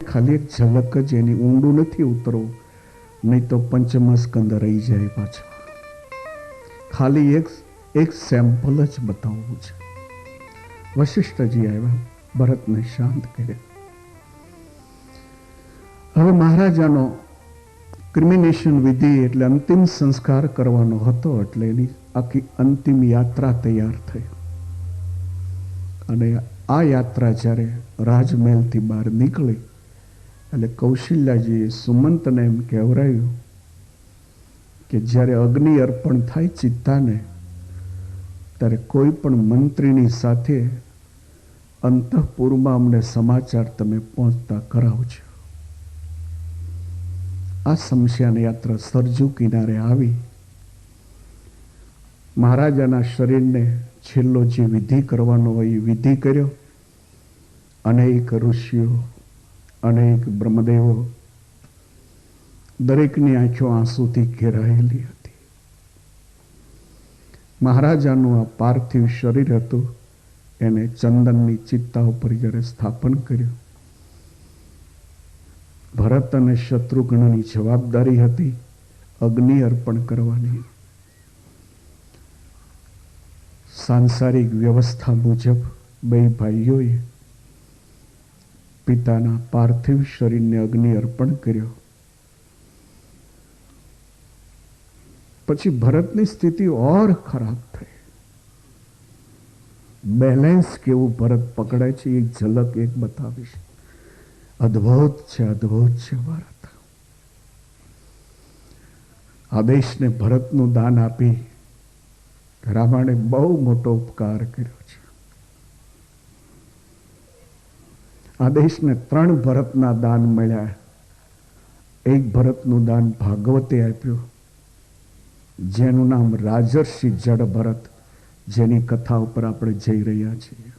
ખાલી એક ઝલક જ એની, ઊંડું નથી ઉતરવું, નહીં તો પંચમા સ્કંદ રહી જાય પાછો. ખાલી એક સેમ્પલ જ બતાવવું છે. વશિષ્ઠજી આવ્યા, ભરતને શાંત કર્યા. હવે મહારાજાનો ક્રિમિનેશન વિધિ એટલે અંતિમ સંસ્કાર કરવાનો હતો, એટલે એની આખી અંતિમ યાત્રા તૈયાર થઈ. અને આ યાત્રા જ્યારે રાજમહેલથી બહાર નીકળી એટલે કૌશલ્યાજીએ સુમંતને એમ કહેવરાયું કે જ્યારે અગ્નિ અર્પણ થાય ચિત્તાને, ત્યારે કોઈ પણ મંત્રીની સાથે અંતઃપુરમાં અમને સમાચાર તમે પહોંચતા કરાવજો. આ શમશાન યાત્રા સરજુ કિનારે આવી. મહારાજાના શરીરને છેલ્લો જે વિધિ કરવાનો હોય એ વિધિ કર્યો. અનેક ઋષિઓ, અનેક બ્રહ્મદેવો, દરેકની આંખો આંસુથી ઘેરાયેલી હતી. મહારાજાનું આ પાર્થિવ શરીર હતું, એને ચંદનની ચિત્તા ઉપર જ્યારે સ્થાપન કર્યું. ભરત અને શત્રુઘ્નની જવાબદારી હતી અગ્નિ અર્પણ કરવાની. સાંસારિક વ્યવસ્થા મુજબ બે ભાઈઓએ પિતાના પાર્થિવ શરીરને અગ્નિ અર્પણ કર્યો. પછી ભરતની સ્થિતિ ઓર ખરાબ થઈ. બેલેન્સ કેવું ભરત પકડે છે એક ઝલક એક બતાવીશ. અદ્ભુત છે, અદ્ભુત છે ભરત. આદેશને ભરતનું દાન આપી રામાયણે બહુ મોટો ઉપકાર કર્યો છે. આદેશને 3 ભરતના દાન મળ્યા. એક ભરતનું દાન ભાગવતે આપ્યું, જેનું નામ રાજર્ષિ જડ ભરત, જેની કથા ઉપર આપણે જઈ રહ્યા છીએ.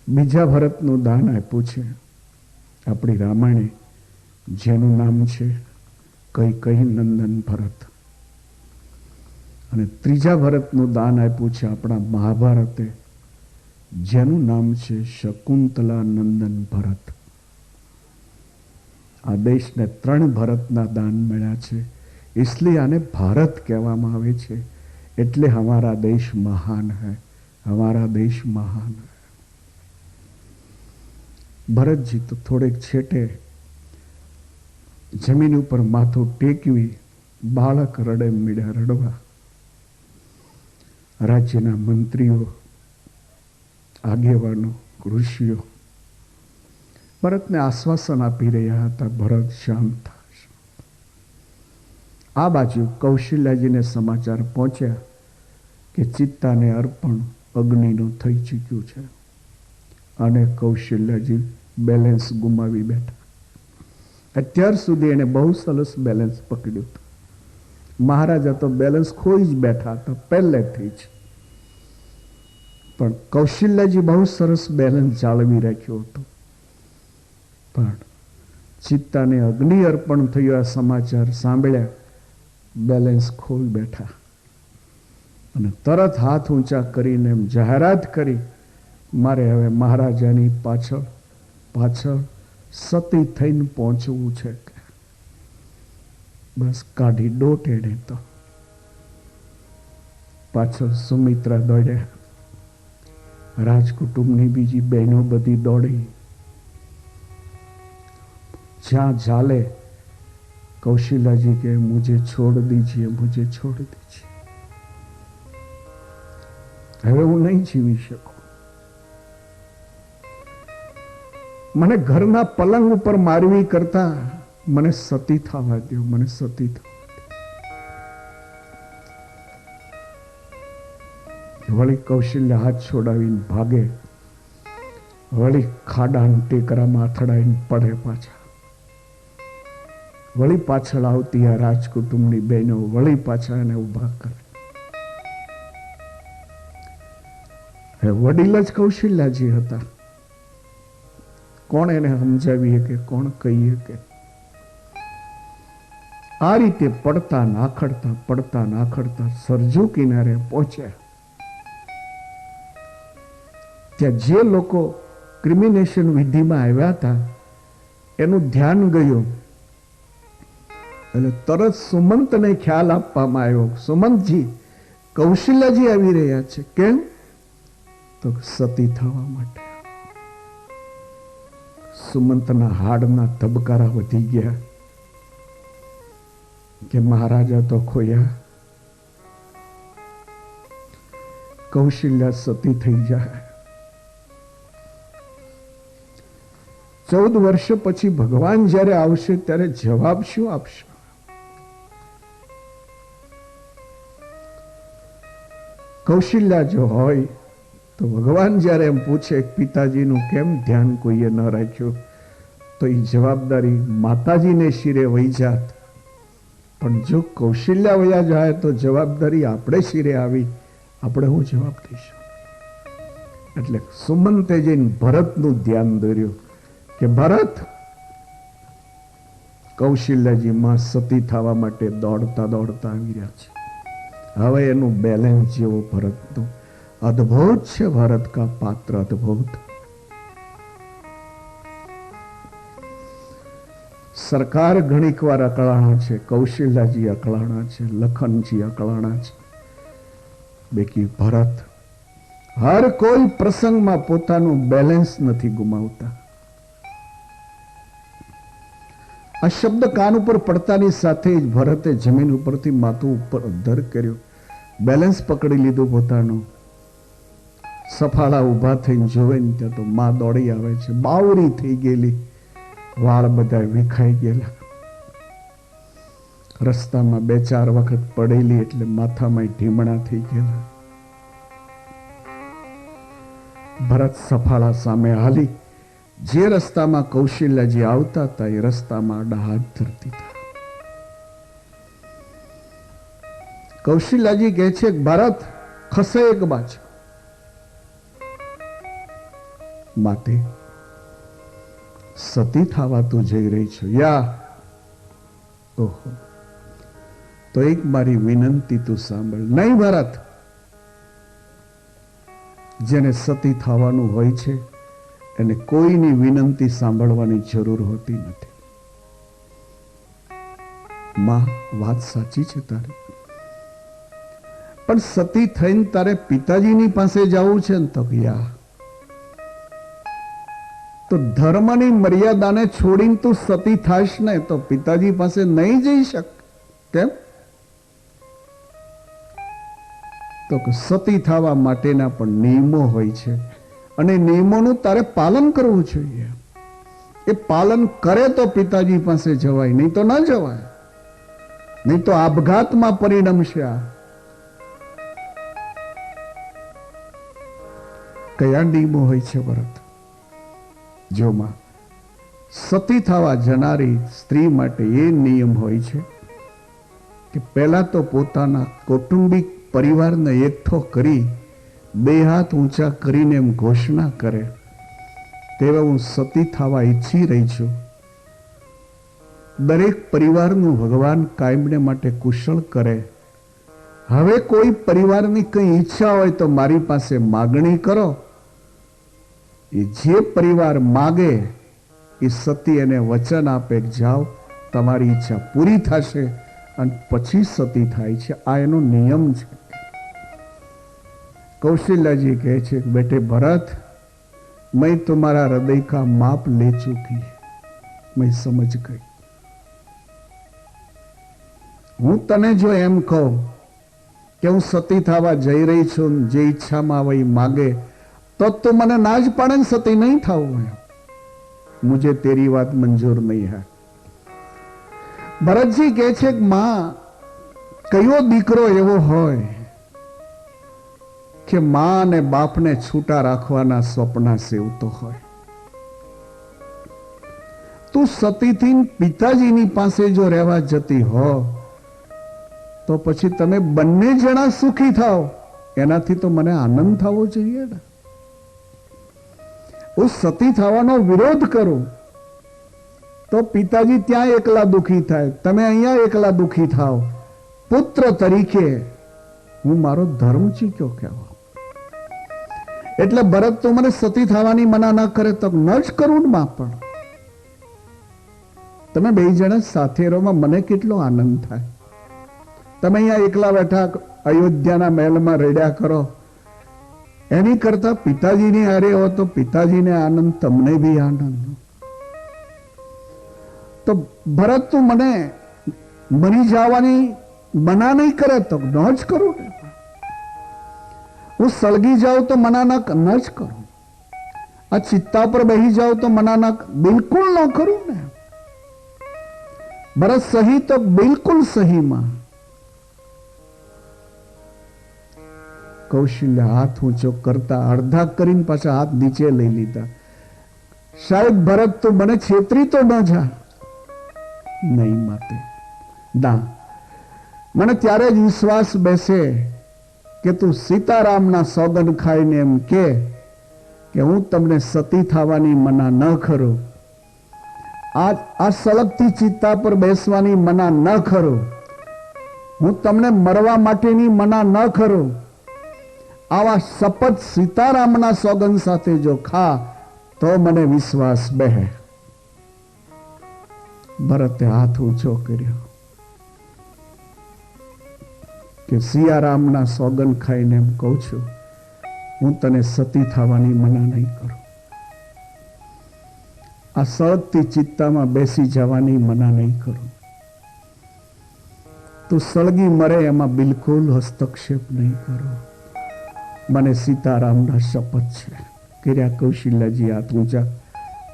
બીજા ભરતનું દાન આપ્યું છે આપણી રામાયણે, જેનું નામ છે કૈકેયી નંદન ભરત. અને ત્રીજા ભરતનું દાન આપ્યું છે આપણા મહાભારતે, જેનું નામ છે શકુંતલા નંદન ભરત. આ દેશને 3 ભરતના દાન મળ્યા છે, इसलिए आने भारत कहवामां आवे छे. એટલે हमारा देश महान है, हमारा देश महान है. ભરતજી તો થોડેક છેટે જમીન ઉપર માથું ટેકવી, બાળક રડે મીડ્યા રડવા. રાજ્યના મંત્રીઓ, આગેવાનો, ઋષિઓ ભરતને આશ્વાસન આપી રહ્યા હતા, ભરત શાંત થશે. આ બાજુ કૌશલ્યાજીને સમાચાર પહોંચ્યા કે ચિત્તાને અર્પણ અગ્નિનું થઈ ચૂક્યું છે. અને કૌશલ્યાજી બેલેન્સ ગુમાવી બેઠા. અત્યાર સુધી એને બહુ સરસ બેલેન્સ પકડ્યું હતું. મહારાજા તો બેલેન્સ ખોઈ જ બેઠા હતા પહેલેથી જ. પણ કૌશલ્યાજી બહુ સરસ બેલેન્સ જાળવી રાખ્યું હતું. પણ ચિત્તાને અગ્નિ અર્પણ થયું આ સમાચાર સાંભળ્યા, બેલેન્સ ખોઈ બેઠા. અને તરત હાથ ઊંચા કરીને એમ જાહેરાત કરી, મારે હવે મહારાજાની પાછળ સતી થઈને પહોંચવું છે. બસ કાઢી દોટ એણે તો. પાછળ સુમિત્રા દોડ્યા, રાજકુટુંબની બીજી બહેનો બધી દોડી. જ્યાં ચાલે कौशल्याजी के मुझे छोड़ दीजिए, मुझे छोड़ दीजिए, હવે હું નહીં જીવી શકું. મને ઘરના પલંગ ઉપર મારવી કરતા મને સતી થવા દો, મને સતી થવા દો. વળી કૌશલ્ય હાથ છોડાવીને ભાગે, વળી ખાડા ટેકરામાં અથડાઈને પડે પાછા. વળી પાછળ આવતી આ રાજકુટુંબની બહેનો વળી પાછા એને ઉભા કરે. વડીલ જ કૌશલ્યાજી હતા. કોણ એને સમજાવીએ કે કોણ કહીએ કે? આ રીતે પડતા નાખડતા સરજુ કિનારે પહોંચ્યા. ત્યાં જે લોકો ક્રિમિનેશન વિધિમાં આવ્યા હતા, એનું ધ્યાન ગયું એટલે તરત સુમંતને ખ્યાલ આપવામાં આવ્યો, સુમંતજી કૌશલ્યાજી આવી રહ્યા છે. કેમ? તો સતી થવા માટે. સુમંતના હાડના ધબકારા વધી ગયા કે મહારાજા તો ખોયા, કૌશલ્યા સતી થઈ જાય. 14 વર્ષ પછી ભગવાન જ્યારે આવશે ત્યારે જવાબ શું આપશે? કૌશલ્યા જો હોય તો ભગવાન જ્યારે એમ પૂછે પિતાજીનું કેમ ધ્યાન કોઈએ ન રાખ્યું, તો એ જવાબદારી માતાજીને શિરે વહી જાત. પણ જો કૌશલ્યા વયા જાય તો જવાબદારી આપણે શિરે આવી, આપણે હું જવાબ દઈશું? એટલે સુમંતે જઈને ભરતનું ધ્યાન દોર્યું કે ભરત, કૌશલ્યાજી માં સતી થવા માટે દોડતા દોડતા આવી રહ્યા છે. હવે એનું બેલેન્સ જેવો ભરતનું અદ્ભુત છે. ભરત કા પાત્ર અદ્ભુત. સરકાર ઘણીક વાર અકળાણા છે, કૌશલ્યાજી અકળાણા છે, લખનજી અકળાણા છે, બેકી ભરત હર કોઈ પ્રસંગમાં પોતાનું બેલેન્સ નથી ગુમાવતા. આ શબ્દ કાન ઉપર પડતાની સાથે જ ભરતે જમીન ઉપરથી માથું ઉપર અદ્ધર કર્યું, બેલેન્સ પકડી લીધું પોતાનું. સફાળા ઊભા થઈને જોવે ને ત્યાં તો માં દોડી આવે છે, બાવરી થઈ ગયેલી, વાળ બધા વિખાઈ ગયેલા, રસ્તામાં 2-4 વખત પડેલી એટલે માથામાં ઢીમણા થઈ ગયેલા. ભરત સફાળા સામે હાલી, જે રસ્તામાં કૌશલ્યાજી આવતા હતા એ રસ્તામાં આડા હાથ ધરતી હતા. કૌશલ્યાજી કહે છે, ભરત ખસે એક બાજુ. માતે સતી થવા તું જઈ રહી છો યા? ઓહો, તો એક મારી વિનંતી તું સાંભળ. નહીં ભરત, જેને સતી થવાનું હોય છે એને કોઈની વિનંતી સાંભળવાની જરૂર હોતી નથી. માં વાત સાચી છે તારી, પણ સતી થઈને તારે પિતાજીની પાસે જવું છે ને? તો યા, તો ધર્મની મર્યાદાને છોડીને તું સતી થાશ ને તો પિતાજી પાસે નહીં જઈ શક. કેમ? તો સતી થવા માટેના પણ નિયમો હોય છે અને નિયમોનું તારે પાલન કરવું જોઈએ. એ પાલન કરે તો પિતાજી પાસે જવાય, નહીં તો ન જવાય, નહીં તો આપઘાતમાં પરિણમશે. કયા નિયમો હોય છે ભરત? જોમાં સતી થવા જનારી સ્ત્રી માટે એ નિયમ હોય છે કે પહેલા તો પોતાના કૌટુંબિક પરિવારને એકઠો કરી 2 હાથ ઊંચા કરીને એમ ઘોષણા કરે, તેવા હું સતી થવા ઈચ્છી રહી છું. દરેક પરિવારનું ભગવાન કાયમને માટે કુશળ કરે. હવે કોઈ પરિવારની કઈ ઈચ્છા હોય તો મારી પાસે માગણી કરો. એ જે પરિવાર માગે એ સતી એને વચન આપે, જાઓ તમારી ઈચ્છા પૂરી થશે, અને પછી સતી થાય છે. આ એનો નિયમ છે. कौशल्या કહે છે, બેટે ભરત, मैं तुम्हारा हृदय का माप ले चुकी, मैं समझ गई. હું તને જો એમ કહું કે હું સતી થવા જઈ રહી છું, જે ઈચ્છામાં આવે એ માગે, તો તું મને ના જ પાડે ને સતી નહીં થવું. મુझे तेरी बात मंजूर नहीं है. ભરતજી કહે છે, માં કયો દીકરો એવો હોય કે માં અને બાપને છૂટા રાખવાના સ્વપ્ન સેવતો હોય? તું સતીથી પિતાજીની પાસે જો રહેવા જતી હો તો પછી તમે બંને જણા સુખી થાઓ, એનાથી તો મને આનંદ થવો જોઈએ ને. હું સતી થવાનો વિરોધ કરું તો પિતાજી ત્યાં એકલા દુખી થાય, તમે અહીંયા એકલા દુખી થાઓ. પુત્ર તરીકે હું મારો ધર્મ ચૂક્યો કહેવા. એટલે ભરત તો મને સતી થવાની મના ન કરે તો ન જ કરું માં. પણ તમે બે જણા સાથે રહો, મને કેટલો આનંદ થાય. તમે અહીંયા એકલા બેઠા અયોધ્યાના મહેલમાં રેડ્યા કરો, એની કરતા પિતાજીની હારે હો તો પિતાજીને આનંદ, તમને બી આનંદ. તો ભરત તું મને મરી જવાની મના નહીં કરે તો ન જ કરું ને. હું સળગી જાઉં તો મના ન જ કરું. આ ચિત્તા પર બેસી જાઉં તો મના ન, બિલકુલ ન કરું ને. ભરત સહી તો બિલકુલ સહીમાં. કૌશલ્ય હાથ ઊંચો કરતા અડધા કરીને પાછા હાથ નીચે લઈ લીધા. શાયદ ભરત તું મને છેતરી તો ન જા. નહીં માતે ના, મને ત્યારે જ વિશ્વાસ બેસે કે તું સીતારામના સોગંદ ખાઈને એમ કે હું તમને સતી થવાની મના ન કરું, આ સળગતી ચિત્તા પર બેસવાની મના ન કરું, હું તમને મરવા માટેની મના ન કરું. આવા શપથ સીતારામના સોગંદ સાથે જો ખા તો મને વિશ્વાસ બેહે. ભરતે હાથ ઊંચો કર્યો કે સિયારામના સોગંદ ખાઈને એમ કહું છું, હું તને સતી થવાની મના નહીં કરું. આ સળગતી ચિત્તામાં બેસી જવાની મના નહીં કરું. તું સળગી મરે એમાં બિલકુલ હસ્તક્ષેપ નહીં કરો. મને સીતારામના શપથ છે. કર્યા કૌશલ્યજી હાથ ઊંચા.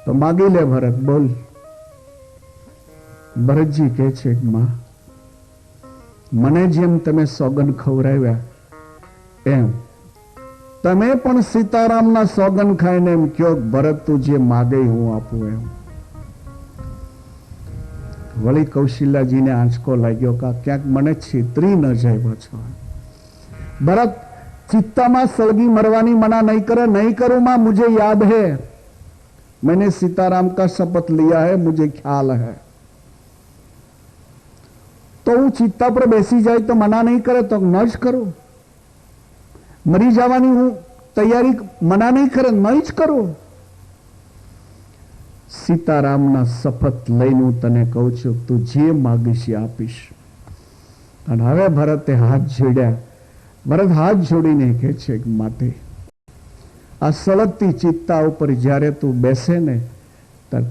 તો માગી લે ભરત, બોલ. ભરતજી કહે છે, માં મને જેમ તમે સોગંદ ખવડાવ્યા એમ તમે પણ સીતારામના સોગંદ ખાઈને એમ કયો, ભરત તું જે માગે હું આપું એમ. વળી કૌશલ્યજીને આંચકો લાગ્યો કે ક્યાંક મને છેતરી ન જાય છો. ભરત चित्ताમાં सलगी मरवानी मना नहीं करे. नहीं करूं मां, मुझे याद है, मैंने सीताराम का शपथ लिया है, मुझे ख्याल है. तो હું ચિત્તા પર બેસી જાય તો મના નહીં કરે તો ન જ કરું. મરી જવાની હું તૈયારી મના નહીં કરે, ન જ કરું. સીતારામના શપથ લઈને હું તને કહું છું, તું જે માગીશ એ આપીશ. અને હવે ભરતે હાથ જોડ્યા. ભરત હાથ જોડીને કહે છે, માતે આ સળગતી ચિત્તા ઉપર જ્યારે તું બેસે ને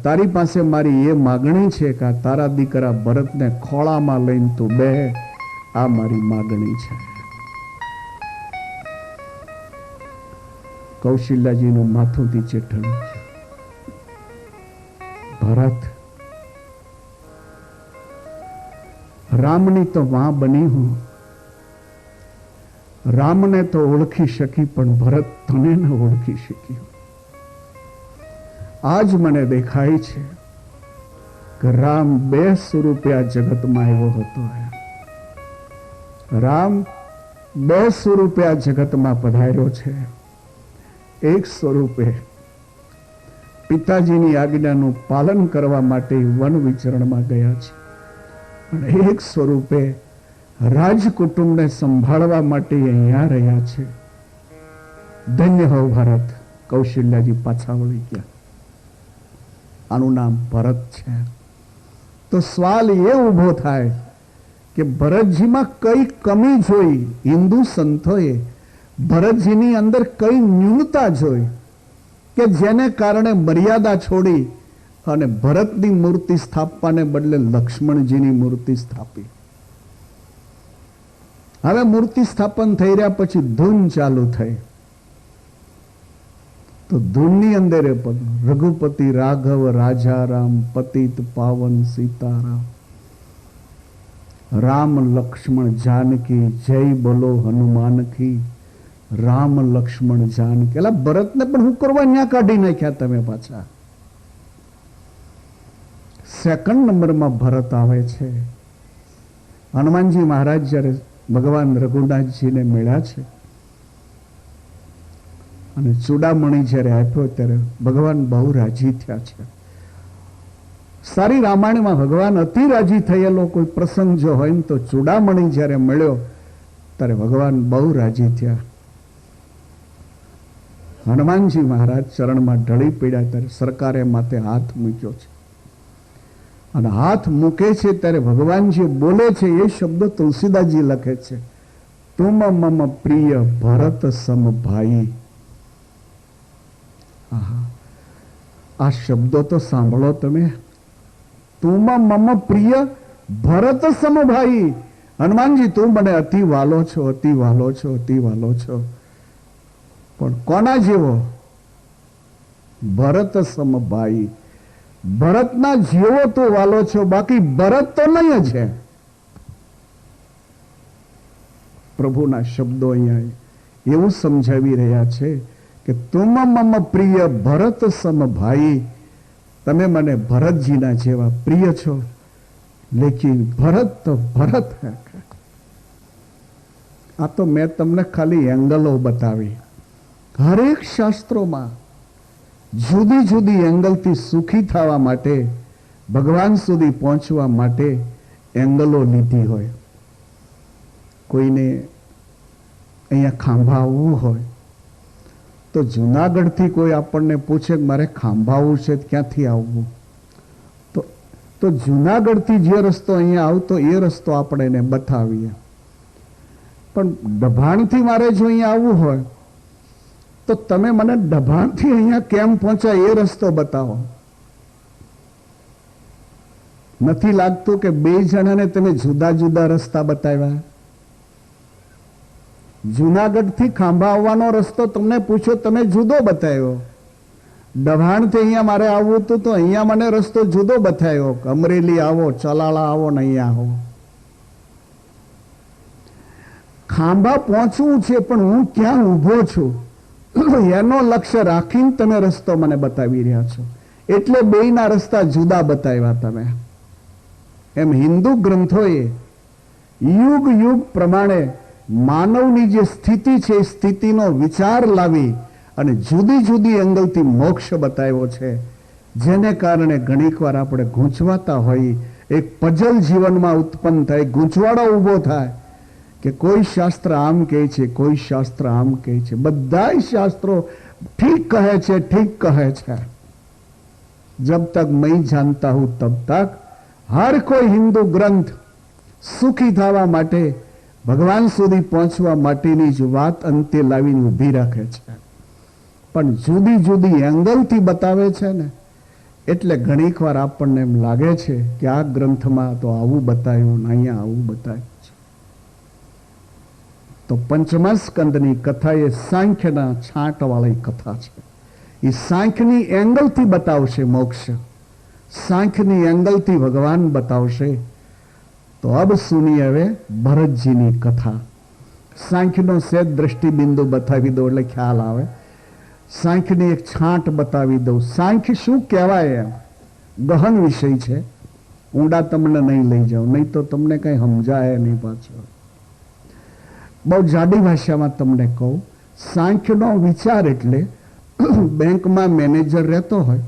તારી પાસે મારી એ માગણી છે કે તારા દીકરા ભરતને ખોળામાં લઈને તું બે. આ મારી માગણી છે. કૌશલ્યજીનું માથું નીચે ઠળ્યું. ભરત, રામની તો માં બની હું, રામને તો ઓળખી શકી, પણ ભરત તને ન ઓળખી શક્યો. આજ મને દેખાય છે કે રામ બે સ્વરૂપે આ જગતમાં આવ્યો હતો. રામ બે સ્વરૂપે આ જગતમાં પધાર્યો છે. એક સ્વરૂપે પિતાજીની આજ્ઞાનું પાલન કરવા માટે વન વિચરણમાં ગયા છે, અને એક સ્વરૂપે રાજકુટુંબને સંભાળવા માટે અહીંયા રહ્યા છે. ધન્ય હો ભરત. કૌશલ્યજી પાછા વળી ગયા. આનું નામ ભરત છે. તો સવાલ એ ઉભો થાય કે ભરતજીમાં કઈ કમી જોઈ હિન્દુ સંતોએ, ભરતજીની અંદર કઈ ન્યૂનતા જોઈ કે જેને કારણે મર્યાદા છોડી અને ભરતની મૂર્તિ સ્થાપવાને બદલે લક્ષ્મણજીની મૂર્તિ સ્થાપી. હવે મૂર્તિ સ્થાપન થઈ રહ્યા પછી ધૂન ચાલુ થઈ. તો ધૂનની અંદર એ પદ રઘુપતિ રાઘવ રાજારામ પતિત પાવન સીતારામ, રામ લક્ષ્મણ જાનકી, જય બોલો હનુમાન કી, રામ લક્ષ્મણ જાનકી. એટલે ભરતને પણ હું કરવા ન્યા કાઢી નાખ્યા તમે પાછા. સેકન્ડ નંબરમાં ભરત આવે છે. હનુમાનજી મહારાજ જયારે ભગવાન રઘુનાથજીને મળ્યા છે અને ચૂડામણી જયારે આપ્યો ત્યારે ભગવાન બહુ રાજી થયા છે. સારી રામાયણમાં ભગવાન અતિ રાજી થયેલો કોઈ પ્રસંગ જો હોય ને તો ચૂડામણી જયારે મળ્યો ત્યારે ભગવાન બહુ રાજી થયા. હનુમાનજી મહારાજ ચરણમાં ઢળી પડ્યા ત્યારે સરકારે માથે હાથ મૂક્યો છે અને હાથ મૂકે છે ત્યારે ભગવાનજી બોલે છે એ શબ્દ તુલસીદાસજી લખે છે, તુમ મમ પ્રિય ભરત સમ ભાઈ. આ શબ્દો તો સાંભળો તમે. તુમ મમ પ્રિય ભરત સમ ભાઈ. હનુમાનજી તું મને અતિ વાલો છો, અતિ વાલો છો, અતિ વાલો છો. પણ કોના જેવો? ભરત સમ ભાઈ. ભરતના જેવો તો વાલો છો, બાકી ભરત તો નહીં છે. પ્રભુના શબ્દો અહીંયા એવું સમજાવી રહ્યા છે કે તુમ મમ પ્રિય ભરત સમ ભાઈ. તમે મને ભરતજીના જેવા પ્રિય છો, લેકિન ભરત તો ભરત હે. આ તો મેં તમને ખાલી એંગલો બતાવી. હરેક શાસ્ત્રોમાં જુદી જુદી એંગલથી સુખી થવા માટે, ભગવાન સુધી પહોંચવા માટે એંગલો લીધી હોય. કોઈને અહીંયા ખાંભા આવવું હોય તો જુનાગઢથી કોઈ આપણને પૂછે કે મારે ખાંભા આવવું છે, ક્યાંથી આવવું? તો જુનાગઢથી જે રસ્તો અહીંયા આવતો એ રસ્તો આપણે એને બતાવીએ. પણ ડભાણથી મારે જો અહીંયા આવવું હોય તો તમે મને ડભાણથી અહીંયા કેમ પહોંચ્યા એ રસ્તો બતાવો. નથી લાગતું કે બે જણાને તમે જુદા જુદા રસ્તા બતાવ્યા? જુનાગઢથી ખાંભા આવવાનો રસ્તો તમને પૂછ્યો, તમે જુદો બતાવ્યો. ડભાણથી અહીંયા મારે આવવું હતું તો અહીંયા મને રસ્તો જુદો બતાવ્યો. અમરેલી આવો, ચલાળા આવો ને અહીંયા આવો. ખાંભા પહોંચવું છે પણ હું ક્યાં ઊભો છું એનો લક્ષ્ય રાખીને તમે રસ્તો મને બતાવી રહ્યા છો. એટલે બેયના રસ્તા જુદા બતાવ્યા તમે. એમ હિન્દુ ગ્રંથોએ યુગ યુગ પ્રમાણે માનવની જે સ્થિતિ છે એ સ્થિતિનો વિચાર લાવી અને જુદી જુદી એંગલથી મોક્ષ બતાવ્યો છે, જેને કારણે ઘણીક વાર આપણે ગૂંચવાતા હોઈએ. એક પઝલ જીવનમાં ઉત્પન્ન થાય, ગૂંચવાડો ઊભો થાય કે કોઈ શાસ્ત્ર આમ કહે છે, કોઈ શાસ્ત્ર આમ કહે છે. બધા શાસ્ત્રો ઠીક કહે છે, ઠીક કહે છે. જબ તક मैं जानता हूं तब तक हर कोई हिंदू ग्रंथ સુખી થવા માટે, ભગવાન સુધી પહોંચવા માટેની જ વાત અંતે લાવીને ઊભી રાખે છે. પણ જુદી જુદી એંગલથી બતાવે છે ને, એટલે ઘણીક વાર આપણને એમ લાગે છે કે આ ગ્રંથમાં તો આવું બતાવ્યું ને અહીંયા આવું બતાવ્યું છે. તો પંચમા સ્કંદની કથા એ સાંખ્યના છાંટવાળી કથા છે. એ સાંખ્યની એંગલથી બતાવશે મોક્ષ, સાંખ્યની એંગલથી ભગવાન બતાવશે. તો અબ સુની હવે ભરતજીની કથા. સાંખ્યનો સેજ દ્રષ્ટિબિંદુ બતાવી દો એટલે ખ્યાલ આવે. સાંખ્યની એક છાંટ બતાવી દઉં. સાંખ્ય શું કહેવાય એમ ગહન વિષય છે, ઊંડા તમને નહીં લઈ જાઉં, નહીં તો તમને કંઈ સમજાય નહીં. પાછળ બહુ જાડી ભાષામાં તમને કહું. સાંખ્યનો વિચાર એટલે બેંકમાં મેનેજર રહેતો હોય,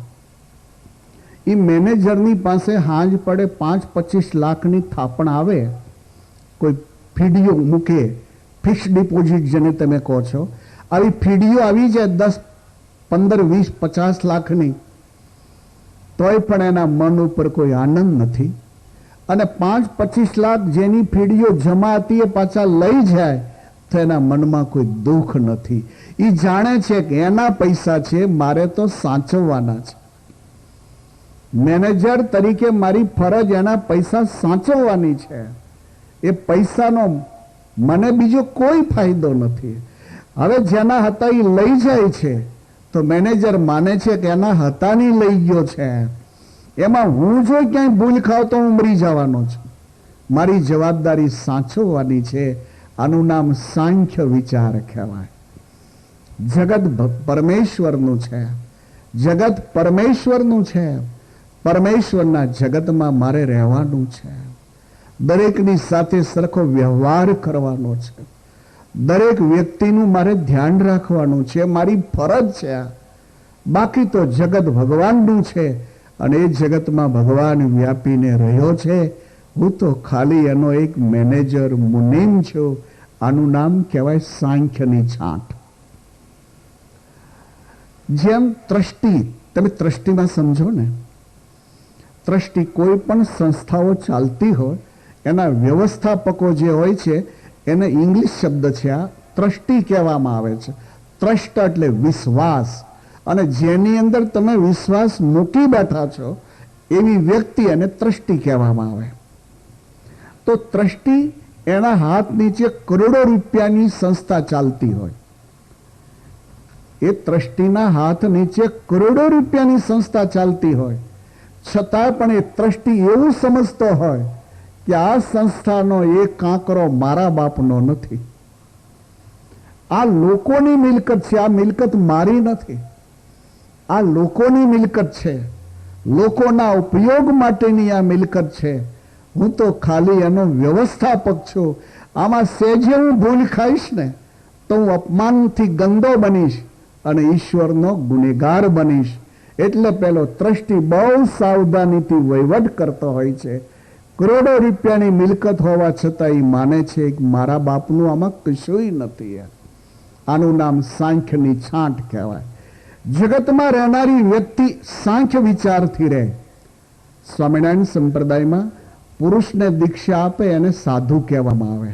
એ મેનેજરની પાસે હાંજ પડે 5-25 લાખની થાપણ આવે, કોઈ ફીડીઓ મૂકે, ફિક્સ ડિપોઝિટ જેને તમે કહો છો, આવી ફીડીઓ આવી જાય 10, 15, 20, 50 લાખની, તોય પણ એના મન ઉપર કોઈ આનંદ નથી. અને 5-25 લાખ જેની ફીડીઓ જમા હતી એ પાછા લઈ જાય તો એના મનમાં કોઈ દુઃખ નથી. એ જાણે છે કે એના પૈસા છે, મારે તો સાચવવાના છે. મેનેજર તરીકે મારી ફરજ એના પૈસા સાચવવાની છે. એ પૈસાનો મને બીજો કોઈ ફાયદો નથી. હવે જેના હતા એ લઈ જાય છે તો મેનેજર માને છે કે એના હતા નહીં લઈ ગયો છે. એમાં હું જો ક્યાંય ભૂલ ખાવ તો હું મરી જવાનો છું. મારી જવાબદારી સાચવવાની છે. આનું નામ સાંખ્ય વિચાર કહેવાય. જગત પરમેશ્વરનું છે, જગત પરમેશ્વરનું છે. પરમેશ્વરના જગતમાં મારે રહેવાનું છે. દરેકની સાથે સરખો વ્યવહાર કરવાનો છે. દરેક વ્યક્તિનું મારે ધ્યાન રાખવાનું છે. મારી ફરજ છે. બાકી તો જગત ભગવાનનું છે અને એ જગતમાં ભગવાન વ્યાપીને રહ્યો છે. હું તો ખાલી એનો એક મેનેજર મુનિમ છું. આનું નામ કહેવાય સાંખ્યની છાંટ. જેમ ટ્રસ્ટી, તમે ટ્રસ્ટીમાં સમજો ને, ટ્રસ્ટી કોઈ પણ સંસ્થાઓ ચાલતી હોય એના વ્યવસ્થાપકો જે હોય છે એને ઇંગ્લિશ શબ્દ છે આ ટ્રસ્ટી કહેવામાં આવે છે. ટ્રસ્ટ એટલે વિશ્વાસ, અને જેની અંદર તમે વિશ્વાસ મૂકી બેઠા છો એવી વ્યક્તિ એને ટ્રસ્ટી કહેવામાં આવે. તો ટ્રસ્ટી એના હાથ નીચે કરોડો રૂપિયાની સંસ્થા ચાલતી હોય, એ ટ્રસ્ટીના હાથ નીચે કરોડો રૂપિયાની સંસ્થા ચાલતી હોય, છતાં પણ એ ટ્રસ્ટી એવું સમજતો હોય કે આ સંસ્થાનો એક કાંકરો મારા બાપનો નથી, આ લોકોની મિલકત છે, આ મિલકત મારી નથી, આ લોકોની મિલકત છે, લોકોના ઉપયોગ માટેની આ મિલકત છે, હું તો ખાલી એનો વ્યવસ્થાપક છું, આમાં સહેજે હું ભૂલ ખાઈશ ને તો હું અપમાનથી ગંદો બનીશ અને ઈશ્વરનો ગુનેગાર બનીશ. એટલે પેલો ટ્રસ્ટી બહુ સાવધાનીથી વહીવટ કરતો હોય છે. કરોડો રૂપિયાની મિલકત હોવા છતાં એ માને છે કે મારા બાપનું આમાં કશુંય નથી. આનું નામ સાંખ્યની છાંટ કહેવાય. જગતમાં રહેનારી વ્યક્તિ સાંખ્ય વિચારથી રહે. સ્વામિનારાયણ સંપ્રદાયમાં પુરુષને દીક્ષા આપે એને સાધુ કહેવામાં આવે,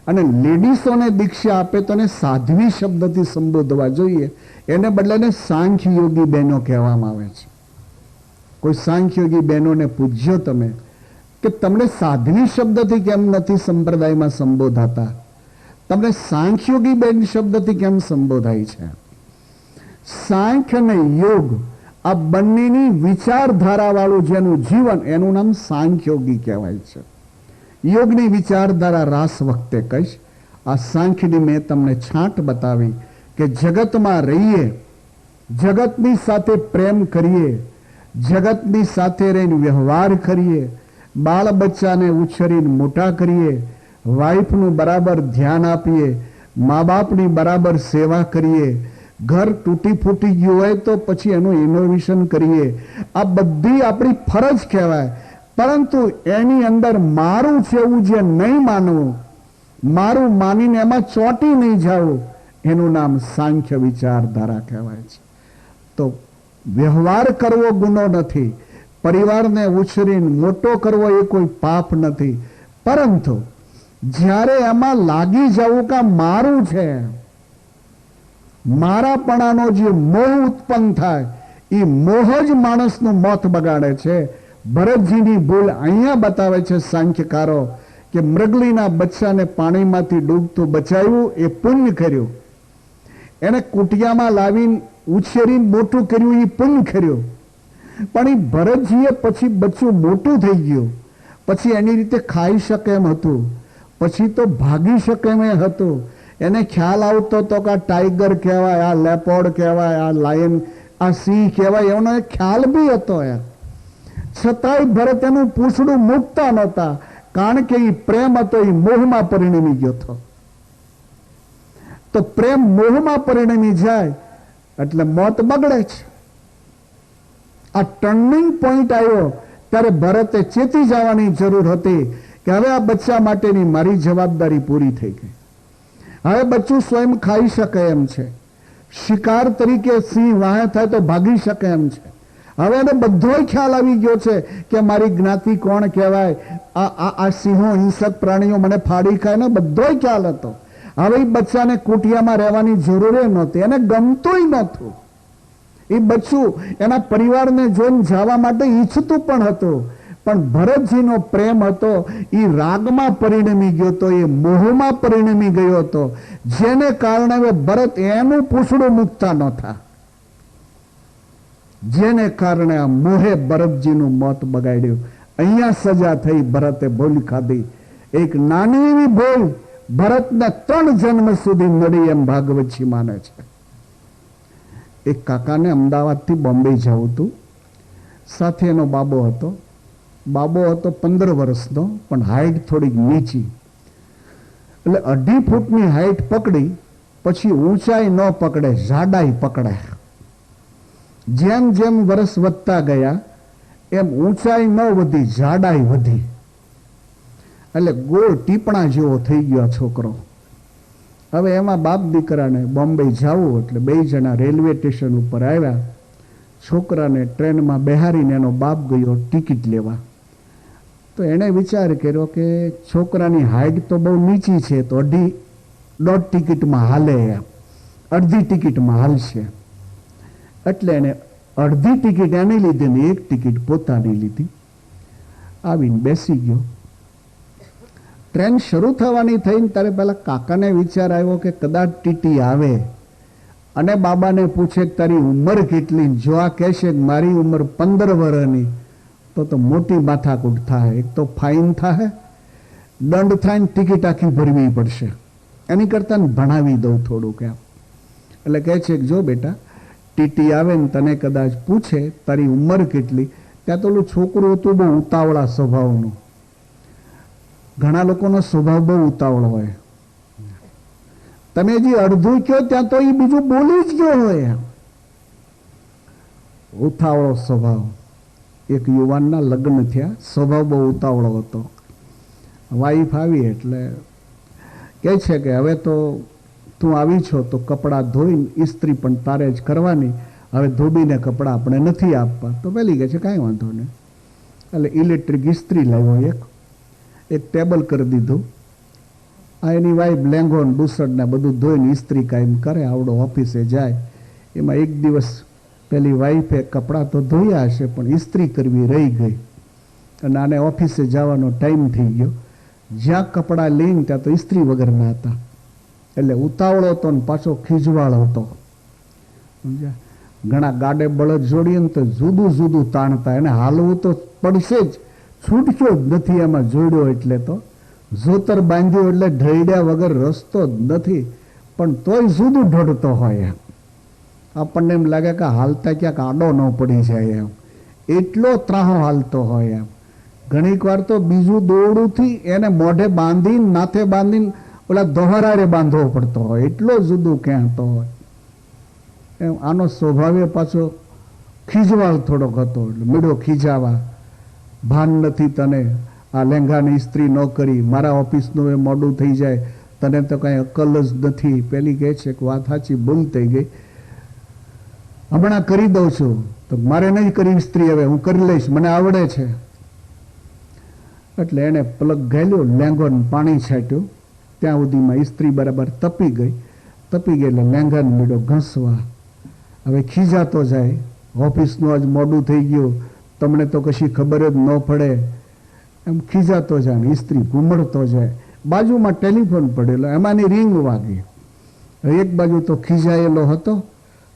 અને લેડીસોને દીક્ષા આપે તો એને સાધ્વી શબ્દથી સંબોધવા જોઈએ, એને બદલે એને સાંખ્ય યોગી બહેનો કહેવામાં આવે છે. કોઈ સાંખ્ય યોગી બહેનોને પૂછજો તમે કે તમને સાધ્વી શબ્દથી કેમ નથી સંપ્રદાયમાં સંબોધાતા, તમને સાંખ્ય યોગી બેન શબ્દથી કેમ સંબોધાય છે? સાંખ્ય અને યોગ આ બંનેની વિચારધારા વાળું જેનું જીવન એનું નામ સાંખ્યોગી કહેવાય છે. યોગની વિચારધારા રાસ વખતે કહીશ. આ સાંખ્યની મેં તમને છાંટ બતાવી કે જગતમાં રહીએ, જગતની સાથે પ્રેમ કરીએ, જગતની સાથે રહીને વ્યવહાર કરીએ, બાળ બચ્ચાને ઉછેરીને મોટા કરીએ, વાઈફનું બરાબર ધ્યાન આપીએ, મા બાપની બરાબર સેવા કરીએ, ઘર તૂટી ફૂટી ગયું હોય તો પછી એનું ઇનોવેશન કરીએ. આ બધી આપણી ફરજ કહેવાય. પરંતુ એની અંદર મારું છે એવું જે નહીં માનવું, મારું માનીને એમાં ચોંટી નહીં જવું, એનું નામ સાંખ્ય વિચારધારા કહેવાય છે. તો વ્યવહાર કરવો ગુનો નથી, પરિવારને ઉછરીને મોટો કરવો એ કોઈ પાપ નથી, પરંતુ જ્યારે એમાં લાગી જવું કે મારું છે, મારાપણાનો જે મોહ ઉત્પન્ન થાય એ મોહ જ માણસનું મોત બગાડે છે. ભરતજીની ભૂલ અહીંયા બતાવે છે સાંખ્યકારો કે મૃગલીના બચ્ચાને પાણીમાંથી ડૂબતું બચાવ્યું એ પુણ્ય કર્યું, એને કુટિયામાં લાવીને ઉછેરીને મોટું કર્યું એ પુણ્ય કર્યું. પણ એ ભરતજીએ પછી બચ્ચું મોટું થઈ ગયું, પછી એની રીતે ખાઈ શકે એમ હતું, પછી તો ભાગી શકે એમ હતું. એને ખ્યાલ આવતો તો કે આ ટાઈગર કહેવાય, આ લેપોર્ડ કહેવાય, આ લાયન, આ સિંહ કહેવાય, એનો ખ્યાલ બી હતો યાર. છતાંય ભરત એનું પૂંછડું મૂકતા નહોતા, કારણ કે એ પ્રેમ હતો એ મોહમાં પરિણમી ગયો હતો. તો પ્રેમ મોહમાં પરિણમી જાય એટલે મોત બગડે છે. આ ટર્નિંગ પોઈન્ટ આવ્યો ત્યારે ભરતે ચેતી જવાની જરૂર હતી કે હવે આ બચ્ચા માટેની મારી જવાબદારી પૂરી થઈ ગઈ. હવે બચ્ચું સ્વયં ખાઈ શકે એમ છે, શિકાર તરીકે સિંહ વાહે થાય તો ભાગી શકે એમ છે. હવે એને બધોય ખ્યાલ આવી ગયો છે કે મારી જ્ઞાતિ કોણ કહેવાય, આ સિંહો હિંસક પ્રાણીઓ મને ફાડી ખાય ને બધોય ખ્યાલ હતો. હવે એ બચ્ચાને કુટિયામાં રહેવાની જરૂર નહોતી, એને ગમતુંય નહોતું. એ બચ્ચું એના પરિવારને જોઈને જવા માટે ઈચ્છતું પણ હતું, પણ ભરતજીનો પ્રેમ હતો એ રાગમાં પરિણમી ગયો હતો, એ મોહમાં પરિણમી ગયો હતો, જેને કારણે હવે ભરત એનું પૂંછડું મૂકતા નહોતા, જેને કારણે આ મોહે ભરતજીનું મોત બગાડ્યું. અહીંયા સજા થઈ, ભરતે ભૂલ ખાધી. એક નાની એવી ભૂલ ભરતને 3 જન્મ સુધી નડી એમ ભાગવતજી માને છે. એક કાકાને અમદાવાદથી બોમ્બે જવું હતું, સાથે એનો બાબો હતો. બાબો હતો 15 વર્ષનો, પણ હાઈટ થોડીક નીચી, એટલે 2.5 ફૂટની હાઈટ પકડી પછી ઊંચાઈ ન પકડે, જાડાઈ પકડે. જેમ જેમ વર્ષ વધતા ગયા એમ ઊંચાઈ ન વધી, જાડાઈ વધી, એટલે ગોળ ટીપણા જેવો થઈ ગયો છોકરો. હવે એમાં બાપ દીકરાને બોમ્બે જવું એટલે બે જણા રેલવે સ્ટેશન ઉપર આવ્યા. છોકરાને ટ્રેનમાં બેહારીને એનો બાપ ગયો ટિકિટ લેવા. તો એણે વિચાર કર્યો કે છોકરાની હાઈટ તો બહુ નીચી છે, તો દોઢ ટિકિટમાં હાલે, એમ અડધી ટિકિટમાં હાલશે. એટલે એને અડધી ટિકિટ એને લીધી ને એક ટિકિટ પોતાની લીધી. આવીને બેસી ગયો. ટ્રેન શરૂ થવાની થઈને ત્યારે પહેલા કાકાને વિચાર આવ્યો કે કદાચ ટીટી આવે અને બાબાને પૂછે કે તારી ઉંમર કેટલી. જો આ કહેશે કે મારી ઉંમર 15 વર્ષની તો મોટી માથાકૂટ થાય. એક તો ફાઇન થાય, દંડ થાય ને ટિકિટ આખી ભરવી પડશે. એની કરતાં ભણાવી દઉં થોડુંક એમ. એટલે કહે છે કે જો બેટા, ટીટી આવે ને તને કદાચ પૂછે તારી ઉંમર કેટલી, ત્યાં તો ઓલું છોકરું હતું બહુ ઉતાવળા સ્વભાવનું. ઘણા લોકોનો સ્વભાવ બહુ ઉતાવળ હોય. તમે જે અડધું કહો ત્યાં તો એ બીજું બોલી જ ગયો હોય. ઉતાવળો સ્વભાવ. એક યુવાનના લગ્ન થયા, સ્વભાવ બહુ ઉતાવળો હતો. વાઈફ આવી એટલે કહે છે કે હવે તો તું આવી છો તો કપડાં ધોઈને ઇસ્ત્રી પણ તારે જ કરવાની, હવે ધોબીને કપડાં આપણે નથી આપવા. તો પેલી કહે છે કાંઈ વાંધો નહીં. એટલે ઇલેક્ટ્રિક ઇસ્ત્રી લાવ્યો, એક ટેબલ કરી દીધું. આ એની વાઈફ લેંગો ને બુસર્ડ ને બધું ધોઈને ઇસ્ત્રી કાયમ કરે, આવડો ઓફિસે જાય. એમાં એક દિવસ પેલી વાઈફે કપડાં તો ધોયા હશે પણ ઇસ્ત્રી કરવી રહી ગઈ અને આને ઓફિસે જવાનો ટાઈમ થઈ ગયો. જ્યાં કપડાં લઈને ત્યાં તો ઇસ્ત્રી વગરના હતા. એટલે ઉતાવળો હતો ને પાછો ખીજવાળ હતો. સમજ્યા? ઘણા ગાડે બળદ જોડીએ ને તો જુદું જુદું તાણતા, એને હાલવું તો પડશે જ, છૂટક્યો જ નથી. એમાં જોડ્યો એટલે તો જોતર બાંધ્યો એટલે ઢળ્યા વગર રસ્તો જ નથી, પણ તોય જુદું ઢળતો હોય. એમ આપણને એમ લાગે કે હાલતા ક્યાંક આડો ન પડી જાય, એમ એટલો ત્રાહો હાલતો હોય. એમ ઘણીક વાર તો બીજું દોરડુંથી એને મોઢે બાંધીને માથે બાંધીને ઓલા દોહરારે બાંધવો પડતો હોય, એટલો જુદું કહેતો હોય. એમ આનો સ્વભાવે પાછો ખીજવાળ થોડોક હતો, એટલે મીડો ખીજાવા. ભાન નથી તને, આ લેંઘાની ઇસ્ત્રી ન કરી, મારા ઓફિસનું એ મોડું થઈ જાય, તને તો કાંઈ અક્કલ જ નથી. પેલી કહે છે કે વાત સાચી, ભૂલ થઈ ગઈ, હમણાં કરી દઉં છું. તો મારે નહીં કરી ઇસ્ત્રી, હવે હું કરી લઈશ, મને આવડે છે. એટલે એણે પ્લગ ઘાલ્યો, લેંઘોને પાણી છાંટ્યું, ત્યાં સુધીમાં ઇસ્ત્રી બરાબર તપી ગઈ. તપી ગઈ એટલે લેંઘાને મીડો ઘસવા. હવે ખીજાતો જાય, ઓફિસનું આજ મોડું થઈ ગયું, તમને તો કશી ખબર જ ન પડે. એમ ખીજાતો જાય ને ઇસ્ત્રી ઘૂમડતો જાય. બાજુમાં ટેલિફોન પડેલો, એમાંની રિંગ વાગી. એક બાજુ તો ખીજાયેલો હતો,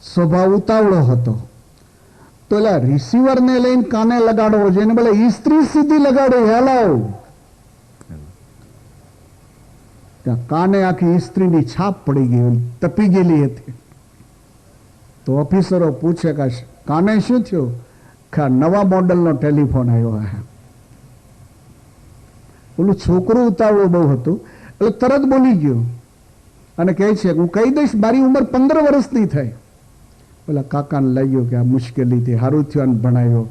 સ્વભાવ ઉતાવળો હતો, તો એલા રિસીવરને લઈને કાને લગાડવો જોઈએ, બોલે ઇસ્ત્રી સીધી લગાડો, હેલો. ત્યાં કાને આખી ઇસ્ત્રીની છાપ પડી ગઈ, તપી ગયેલી હતી. તો ઓફિસરો પૂછે કે કાને શું થયું? કે નવા મોડલનો ટેલિફોન આવ્યો. ઓલું છોકરું ઉતાવળું બહુ હતું એટલે તરત બોલી ગયો અને કહે છે હું કહી દઈશ મારી ઉંમર 15 વર્ષની થઈ. પેલા કાકાને લાગ્યો કે આ મુશ્કેલીથી સારું થયું અને ભણાવ્યો.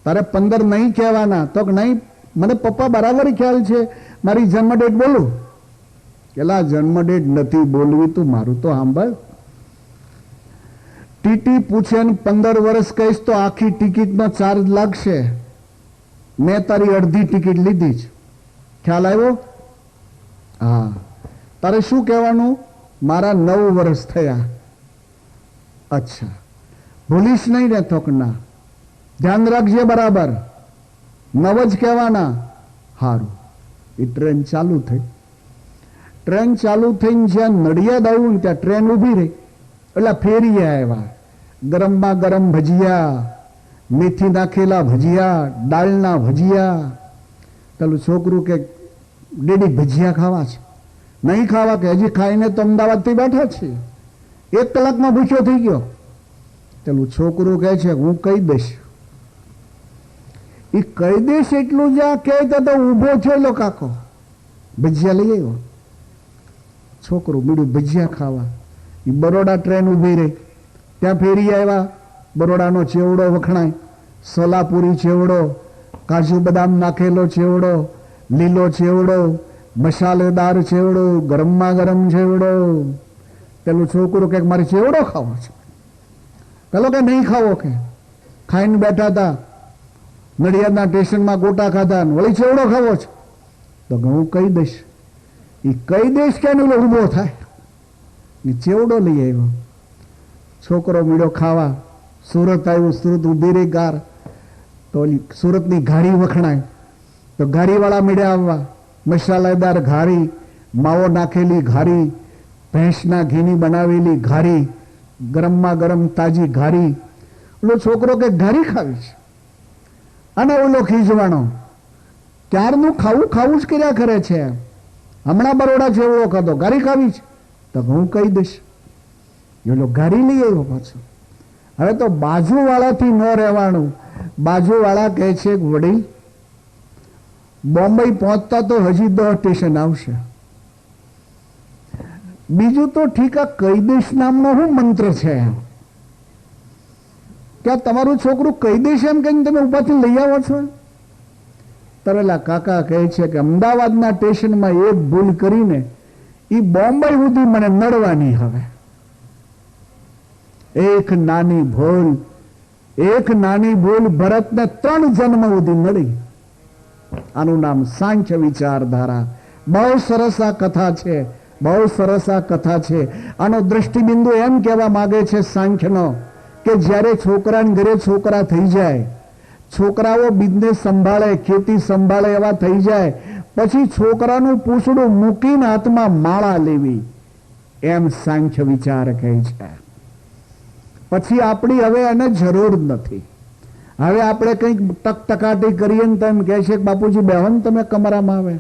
તારે 15 નહીં કહેવાના? તો નહીં, મને પપ્પા બરાબર ખ્યાલ છે, મારી જન્મ ડેટ બોલું. પેલા જન્મ ડેટ નથી બોલવી, તું મારું તો સાંભળ. ટીટી પૂછે ને 15 વર્ષ કહીશ તો આખી ટિકિટનો ચાર્જ લાગશે. મેં તારી અડધી ટિકિટ લીધી જ. ખ્યાલ આવ્યો? હા. તારે શું કહેવાનું? મારા 9 વર્ષ થયા. અચ્છા, ભૂલીશ નહીં ને? તો ના, ધ્યાન રાખજે બરાબર, 9 જ કહેવાના. સારું. એ ટ્રેન ચાલુ થઈ. ટ્રેન ચાલુ થઈને જ્યાં નડિયાદ આવ્યું ત્યાં ટ્રેન ઊભી રહી. એટલે ફેરીએ આવ્યા. ગરમમાં ગરમ ભજીયા, મેથી નાખેલા ભજીયા, દાળના ભજીયા. પેલું છોકરું કે ડેડી ભજીયા ખાવા છે? નહીં ખાવા? કે હજી ખાઈને તો અમદાવાદથી બેઠા છીએ, 1 કલાકમાં ભૂખ્યો થઈ ગયો. પેલું છોકરું કહે છે હું કહી દઈશ. એ કહી દઈશ એટલું જ્યાં કહે તો ઊભો થયેલો કાકો ભજીયા લઈ આવ્યો. છોકરું બીડું ભજીયા ખાવા. એ બરોડા ટ્રેન ઊભી રહી, ત્યાં ફેરી આવ્યા. બરોડાનો ચેવડો વખણાય, સોલાપુરી ચેવડો, કાજુ બદામ નાખેલો ચેવડો, લીલો ચેવડો, મસાલેદાર ચેવડો, ગરમમાં ગરમ ચેવડો. પેલું છોકરું કે મારે ચેવડો ખાવો છે. પેલો કે નહીં ખાવો, કે ખાઈને બેઠા હતા, નડિયાદના સ્ટેશનમાં ગોટા ખાધા, વળી ચેવડો ખાવો છે. તો હું કહી દઈશ, એ કહી દઈશ કે એનો ઊભો થાય, એ ચેવડો લઈ આવ્યો. છોકરો મીડો ખાવા, સુરત આવ્યું, સુરત ઊભી રહી કાર, તો ઓલી સુરતની ઘારી વખણાય, તો ઘારીવાળા મીડ્યા આવવા. મસાલેદાર ઘારી, માવો નાખેલી ઘારી, ભેંસના ઘીની બનાવેલી ઘારી, ગરમમાં ગરમ તાજી ઘારી. ઓલો છોકરો કે ઘારી ખાવી છે, અને ઓલો ખીજવાનો ક્યારનું ખાવું ખાવું જ કર્યા કરે છે, હમણાં બરોડા ચેવડો ખાધો, ઘારી ખાવી છે. તો હું કહી દઈશ, એલો ઘારી લઈ આવ્યો પાછો. હવે તો બાજુવાળાથી ન રહેવાનું. બાજુવાળા કહે છે વડીલ, બોમ્બે પહોંચતા તો હજી 10 સ્ટેશન આવશે. બીજું તો ઠીક, આ કહી દઈશ નામનો શું મંત્ર છે કે આ તમારું છોકરું કહી દઈશ એમ કહીને તમે ઉપાથી લઈ આવો છો? તરેલા કાકા કહે છે કે અમદાવાદના સ્ટેશનમાં એક ભૂલ કરીને એ બોમ્બે સુધી મને નડવાની. હવે એક નાની ભૂલ ભરતને 3 જન્મ સુધી નડી. આનું નામ સાંખ્ય વિચારધારા. બહુ સરસ આ કથા છે, બહુ સરસ આ કથા છે. આનો દ્રષ્ટિબિંદુ એમ કહેવા માંગે છે સાંખ્યનો કે જ્યારે છોકરાને ઘરે છોકરા થઈ જાય, છોકરાઓ બિઝનેસ સંભાળે, ખેતી સંભાળે એવા થઈ જાય, પછી છોકરાનું પૂછડું મૂકીને હાથમાં માળા લેવી, એમ સાંખ્ય વિચાર કહે છે. પછી આપણી હવે એને જરૂર નથી. હવે આપણે કંઈક ટકટકાટી કરીએ ને તેમ કહે છે કે બાપુજી બેહન તમે કમરામાં આવે,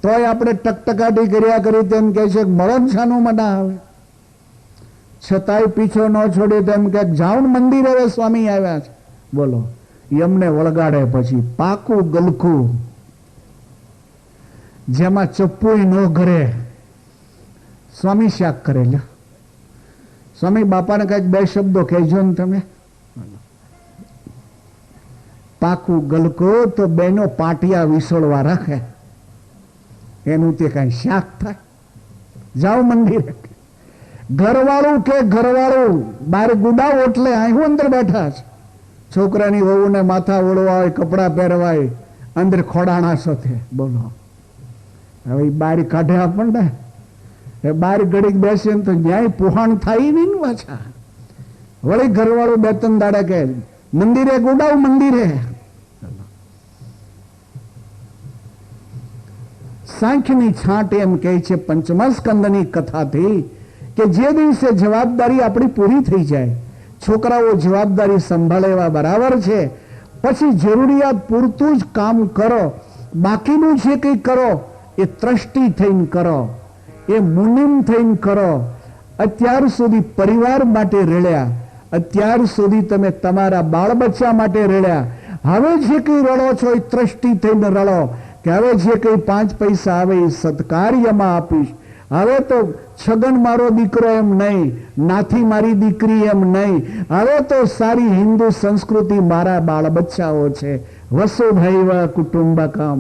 તોય આપણે ટકટકાટી કર્યા કરી તેમ કહે છે મળો જ છાનું મના આવે. છતાંય પીછો ન છોડે તેમ કે જાઉં મંદિરે હવે સ્વામી આવ્યા છે. બોલો, એમને વળગાડે પછી પાકું ગલખું જેમાં ચપ્પુય ન ઘરે. સ્વામી શાક કરે લે, સ્વામી બાપાને કઈક 2 શબ્દો કહેજો ને તમે. પાકું ગલકો તો બેનો પાટિયા વિસળવા રાખે, એનું તે કઈ શાક થાય? જાઓ મંદિરે. ઘરવાળું કે ઘરવાળું બહાર ગુડાવ એટલે અહીં અંદર બેઠા છે. છોકરાની વહુને માથા ઓળવા હોય, કપડા પહેરવાય, અંદર ખોડાણા સાથે. બોલો, હવે બહાર કાઢે આપણને. બહાર ઘડીક બેસે તો ન્યાય પુહાણ થાય નહીં ને પાછા. વળી ઘરવાળું 2-3 દાડા કે મંદિરે ગુડાવ, મંદિરે. સાંખ્યની છાંટ એમ કહે છે પંચમા સ્કંદની કથાથી કે જે દિવસે જવાબદારી આપણી પૂરી થઈ જાય, છોકરાઓ જવાબદારી સંભાળે એવા બરાબર છે, પછી જરૂરિયાત પૂરતું જ કામ કરો. બાકીનું જે કંઈ કરો એ ત્રષ્ટિ થઈને કરો, એ મુનિમ થઈને કરો. અત્યાર સુધી પરિવાર માટે રેડ્યા, અત્યાર સુધી તમે તમારા બાળ બચ્ચા માટે રેડ્યા, હવે જે કંઈ રડો છો એ ત્રષ્ટિ થઈને રડો કે હવે જે કંઈ 5 પૈસા આવે એ સત્કાર્યમાં આપીશ. હવે તો છગન મારો દીકરો એમ નહીં, નાથી મારી દીકરી એમ નહીં, હવે તો સારી હિન્દુ સંસ્કૃતિ મારા બાળ બચ્ચાઓ છે. વસુધૈવ કુટુંબકમ.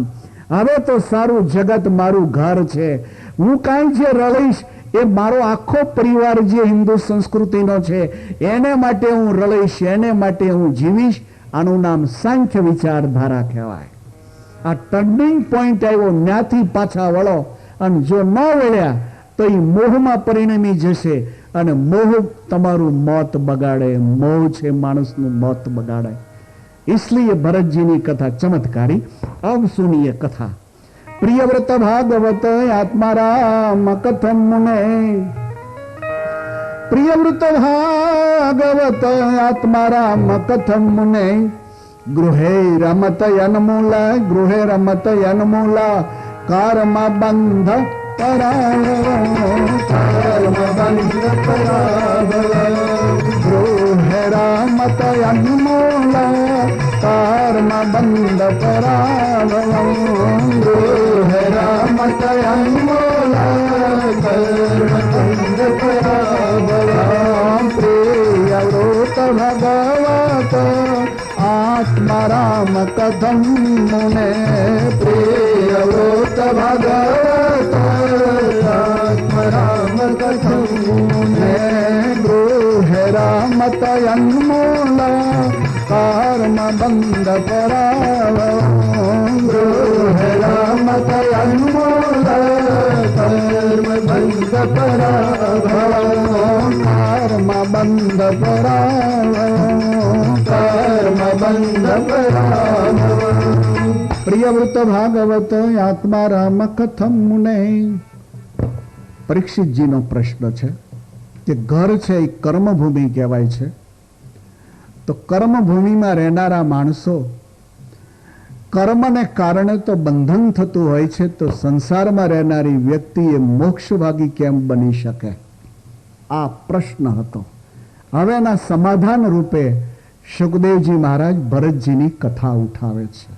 હવે તો સારું જગત મારું ઘર છે. હું કાંઈ જે રળીશ એ મારો આખો પરિવાર જે હિન્દુ સંસ્કૃતિનો છે એને માટે હું રળીશ, એને માટે હું જીવીશ. આનું નામ સાંખ્ય વિચારધારા કહેવાય. આ ટર્નિંગ પોઈન્ટ આવ્યો, ત્યાંથી પાછા વળો, અને જો ન વળ્યા તો એ મોહમાં પરિણમી જશે, અને મોહ તમારું મોત બગાડે. મોહ છે માણસનું મોત બગાડે. इसलिए भरत जी की कथा चमत्कारी. अब सुनिए कथा. प्रियव्रत भागवत आत्माराम कथन मुने. प्रियव्रत भागवत आत्माराम कथन मुने. गृहे रमत अनमूला, गृहे रमत अनमूला, कर्म बंध कर्म बंध गृहे रमत अनमूला, कर्म बंध गृहे रमत अनमूला, कर्म बंध प्रियव्रत भगवत आत्माराम राम कथम मुने प्रियव्रत भगवत राम कथम मुने गृह राम तयन्मूल कर्म बंध पराव गृह राम तयन्मूल कर्म बंध पराव कर्म बंध पराव कर्म बंध पराव प्रियव्रत भागवत आत्मा राम कथम मुने પરીક્ષિતજીનો પ્રશ્ન છે કે ઘર છે એ કર્મભૂમિ કહેવાય છે, તો કર્મભૂમિમાં રહેનારા માણસો કર્મને કારણે તો બંધન થતું હોય છે, તો સંસારમાં રહેનારી વ્યક્તિ એ મોક્ષભાગી કેમ બની શકે? આ પ્રશ્ન હતો. હવે એના સમાધાન રૂપે સુખદેવજી મહારાજ ભરતજીની કથા ઉઠાવે છે.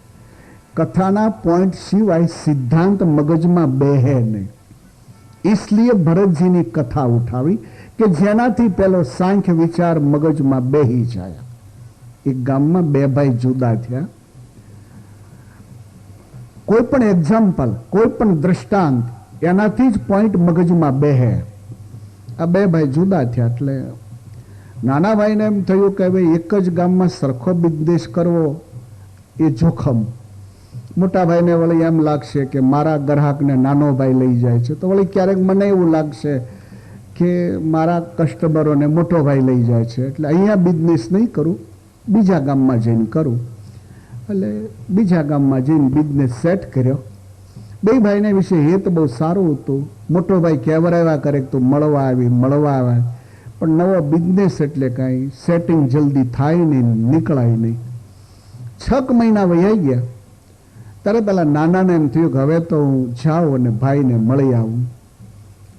કથાના પોઈન્ટ સિવાય સિદ્ધાંત મગજમાં બેહે નહીં, इसलिए ભરતજીની કથા ઉઠાવી કે જેનાથી પેલો સાંખ્ય વિચાર મગજમાં બેહી જાય. એક ગામમાં બે ભાઈ જુદા થયા. કોઈ પણ એક્ઝામ્પલ, કોઈ પણ દ્રષ્ટાંત એનાથી જ પોઈન્ટ મગજમાં બેહે. આ બે ભાઈ જુદા થયા એટલે નાના ભાઈને એમ થયું કે હવે એક જ ગામમાં સરખો બિઝનેસ કરવો એ જોખમ. મોટા ભાઈને વળી એમ લાગશે કે મારા ગ્રાહકને નાનો ભાઈ લઈ જાય છે, તો વળી ક્યારેક મને એવું લાગશે કે મારા કસ્ટમરોને મોટો ભાઈ લઈ જાય છે, એટલે અહીંયા બિઝનેસ નહીં કરું, બીજા ગામમાં જઈને કરું. એટલે બીજા ગામમાં જઈને બિઝનેસ સેટ કર્યો. બે ભાઈને વિશે હેત બહુ સારું હતું. મોટો ભાઈ કહેવરાવ્યા કરે તું મળવા આવે, પણ નવો બિઝનેસ એટલે કાંઈ સેટિંગ જલ્દી થાય નહીં, નીકળાય નહીં. 6 મહિના વહી ગયા. ત્યારે પેલા નાનાને એમ થયું કે હવે તો હું જાઉં અને ભાઈને મળી આવું,